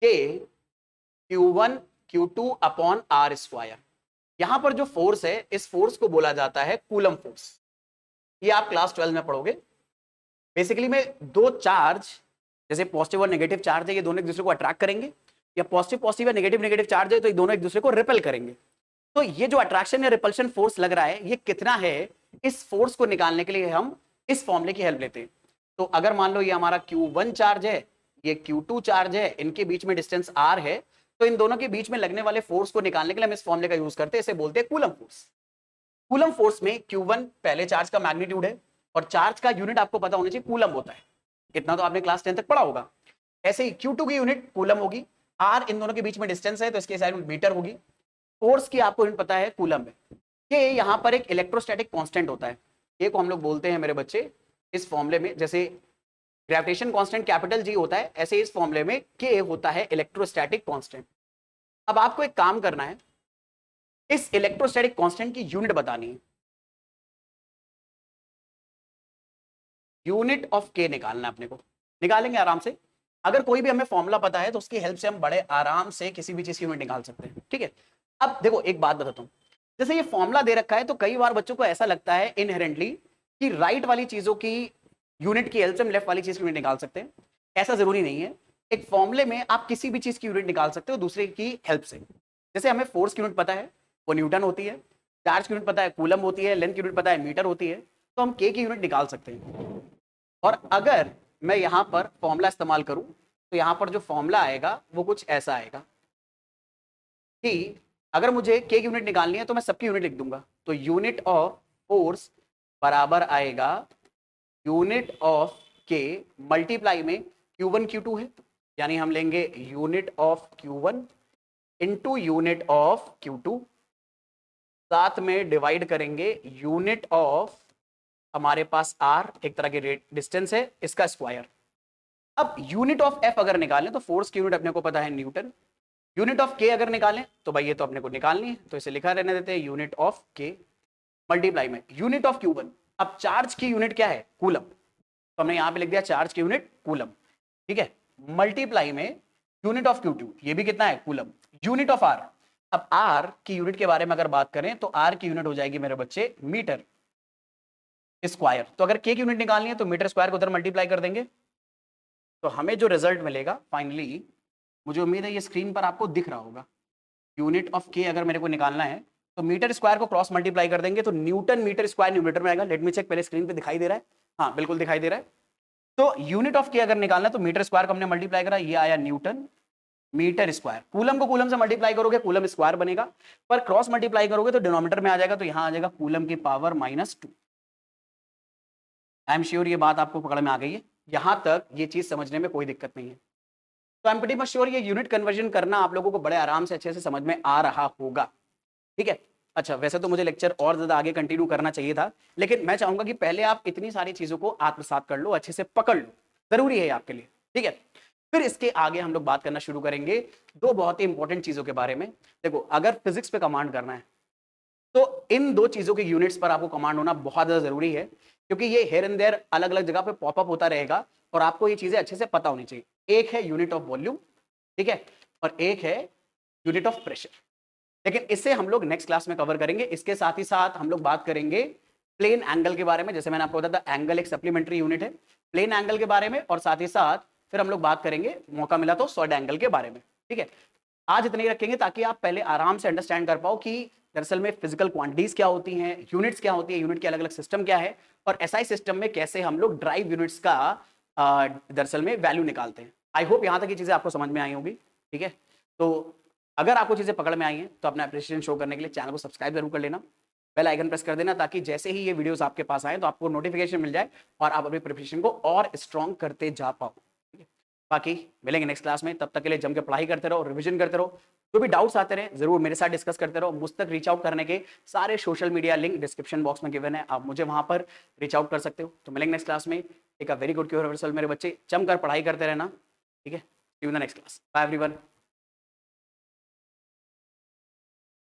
A: K Q1 Q2 upon R square. यहां पर जो फोर्स है, इस फोर्स को बोला जाता है कूलम फोर्स। ये आप क्लास 12 में पढ़ोगे। बेसिकली में दो चार्ज, जैसे पॉजिटिव और नेगेटिव चार्ज है, ये दोनों एक दूसरे को अट्रैक्ट करेंगे, या पॉजिटिव पॉजिटिव या नेगेटिव नेगेटिव चार्ज है तो ये दोनों एक दूसरे को रिपेल करेंगे। तो ये जो अट्रैक्शन या रिपल्शन फोर्स लग रहा है, ये कितना है, इस फोर्स को निकालने के लिए हम इस फॉर्मूले की हेल्प लेते हैं। तो अगर मान लो ये हमारा Q1 चार्ज है, ये Q2 चार्ज है, इनके बीच में डिस्टेंस R है, तो इन दोनों के बीच में लगने वाले फोर्स को निकालने के लिए हम इस फॉर्मूले का यूज करते हैं, इसे बोलते हैं कूलम फोर्स। कूलम फोर्स में Q1 पहले चार्ज का मैग्नीट्यूड है, और चार्ज का यूनिट आपको पता होना चाहिए कूलम होता है, इतना तो आपने क्लास 10 तक पढ़ा होगा। ऐसे ही Q2 की यूनिट कूलम होगी, R इन दोनों के बीच में डिस्टेंस है तो इसके साइड में मीटर होगी। फोर्स की आपको यूनिट पता है कूलम में। ये यहाँ पर एक इलेक्ट्रोस्टैटिक कांस्टेंट होता है, ये को हम लोग बोलते हैं मेरे बच्चे इस फॉर्मूले में, जैसे ग्रेविटेशन कांस्टेंट कैपिटल G होता है, ऐसे इस फॉर्मूले में K होता है इलेक्ट्रोस्टैटिक कांस्टेंट। अब आपको एक काम करना है, इस इलेक्ट्रोस्टैटिक कांस्टेंट की यूनिट बतानी है, यूनिट ऑफ K निकालना है अपने को। निकालेंगे आराम से, अगर कोई भी हमें फॉर्मूला पता है तो उसकी हेल्प से हम बड़े आराम से किसी भी चीज की यूनिट निकाल सकते हैं। ठीक है, अब देखो एक बात बताता हूं, जैसे ये फॉर्मूला दे रखा है तो कई बार बच्चों को ऐसा लगता है इनहेरेंटली कि राइट वाली चीजों की यूनिट की हेल्प से हम लेफ्ट वाली चीज की यूनिट निकाल सकते हैं। ऐसा जरूरी नहीं है, एक फॉर्मूले में आप किसी भी चीज की यूनिट निकाल सकते हो दूसरे की हेल्प से। जैसे हमें फोर्स की यूनिट पता है वो न्यूटन होती है, चार्ज की यूनिट पता है कूलम होती है, लेंथ की यूनिट पता है मीटर होती है, तो हम K की यूनिट निकाल सकते हैं। और अगर मैं यहां पर फॉर्मूला इस्तेमाल करूं तो यहां पर जो फॉर्मूला आएगा वो कुछ ऐसा आएगा कि अगर मुझे K की यूनिट निकालनी है तो मैं सबकी यूनिट लिख दूंगा। तो यूनिट ऑफ फोर्स बराबर आएगा यूनिट ऑफ K मल्टीप्लाई में Q1 Q2 है, यानी हम लेंगे unit of Q1 into unit of Q2, साथ में डिवाइड करेंगे यूनिट ऑफ, हमारे पास R एक तरह की डिस्टेंस है, इसका स्क्वायर। अब यूनिट ऑफ F अगर निकालें तो फोर्स की यूनिट अपने को पता है न्यूटन, यूनिट ऑफ K अगर निकालें तो भाई ये तो अपने को निकालनी है, तो इसे लिखा रहने देते हैं यूनिट ऑफ K मल्टीप्लाई में यूनिट ऑफ Q1। अब चार्ज की यूनिट क्या है? कूलम, तो हमने यहां पे लिख दिया चार्ज की यूनिट कूलम। ठीक है, मल्टीप्लाई में यूनिट ऑफ Q2, ये भी कितना है? कूलम। यूनिट ऑफ R, अब R की यूनिट के बारे में अगर बात करें तो R की यूनिट हो जाएगी मेरे बच्चे मीटर स्क्वायर। तो अगर K की यूनिट निकालनी है तो मीटर स्क्वायर को उधर मल्टीप्लाई कर देंगे, तो हमें जो रिजल्ट मिलेगा फाइनली, मुझे उम्मीद है ये स्क्रीन पर आपको दिख रहा होगा, यूनिट ऑफ K अगर मेरे को निकालना है तो मीटर स्क्वायर को क्रॉस मल्टीप्लाई कर देंगे तो न्यूटन मीटर स्क्वायर न्यूमरेटर में आएगा। लेट मी चेक, पहले स्क्रीन पे दिखाई दे रहा है? हाँ बिल्कुल दिखाई दे रहा है। तो यूनिट ऑफ K अगर निकालना है तो मीटर स्क्वायर को हमने मल्टीप्लाई करा, ये आया न्यूटन मीटर स्क्वायर। कूलम को कूलम से मल्टीप्लाई करोगे कूलम स्क्वायर बनेगा, पर क्रॉस मल्टीप्लाई करोगे तो डिनोमिनेटर में आ जाएगा, तो यहां आ जाएगा कूलम की पावर -2। आई एम श्योर ये बात आपको पकड़ में आ गई है, यहां तक ये चीज समझने में कोई दिक्कत नहीं है। तो I am pretty much sure ये यूनिट कन्वर्जन करना आप लोगों को बड़े आराम से अच्छे से समझ में आ रहा होगा। ठीक है, अच्छा वैसे तो मुझे लेक्चर और ज्यादा आगे कंटिन्यू करना चाहिए था, लेकिन मैं चाहूंगा कि पहले आप इतनी सारी चीजों को आत्मसात कर लो, अच्छे से पकड़ लो, जरूरी है आपके लिए। ठीक है, फिर इसके आगे हम लोग बात करना शुरू करेंगे दो बहुत ही इंपॉर्टेंट चीजों के बारे में। देखो अगर फिजिक्स पे कमांड करना है तो इन दो चीजों के यूनिट्स पर आपको कमांड होना बहुत ज्यादा जरूरी है, क्योंकि ये हेयर एंड देयर अलग अलग जगह पे पॉपअप होता रहेगा और आपको ये चीजें अच्छे से पता होनी चाहिए। एक है यूनिट ऑफ वॉल्यूम, ठीक है, और एक है यूनिट ऑफ प्रेशर, लेकिन इसे हम लोग नेक्स्ट क्लास में कवर करेंगे। इसके साथ ही साथ हम लोग बात करेंगे प्लेन एंगल के बारे में, जैसे मैंने आपको बताया था एंगल एक सप्लीमेंट्री यूनिट है, प्लेन एंगल के बारे में, और साथ ही साथ फिर हम लोग बात करेंगे मौका मिला तो सॉलिड एंगल के बारे में। ठीक है, आज इतने ही रखेंगे ताकि आप पहले आराम से अंडरस्टैंड कर पाओ कि दरअसल में फिजिकल क्वांटिटीज क्या होती हैं, यूनिट्स क्या होती है, यूनिट के अलग अलग सिस्टम क्या है, और एसआई सिस्टम में कैसे हम लोग ड्राइव यूनिट्स का दरअसल में वैल्यू निकालते हैं। आई होप यहाँ तक ये चीजें आपको समझ में आई होगी। ठीक है, तो अगर आपको चीज़ें पकड़ में आई हैं तो अपना अप्रिशिएशन शो करने के लिए चैनल को सब्सक्राइब जरूर कर लेना, बेल आइकन प्रेस कर देना, ताकि जैसे ही ये वीडियोस आपके पास आए तो आपको नोटिफिकेशन मिल जाए और आप अपनी प्रिपरेशन को और स्ट्रॉन्ग करते जा पाओ। ठीक है, बाकी मिलेंगे नेक्स्ट क्लास में, तब तक के लिए जम के पढ़ाई करते रहो, रिविजन करते रहो, जो भी डाउट्स आते रहे जरूर मेरे साथ डिस्कस करते रहो। मुझ तक रीच आउट करने के सारे social media link description box में गिवन है, आप मुझे वहां पर रीच आउट कर सकते हो। तो मिलेंगे नेक्स्ट क्लास में। एक वेरी गुड क्योर रिवर्सल मेरे बच्चे, जमकर पढ़ाई करते रहना। ठीक है, see you in the next class, bye everyone.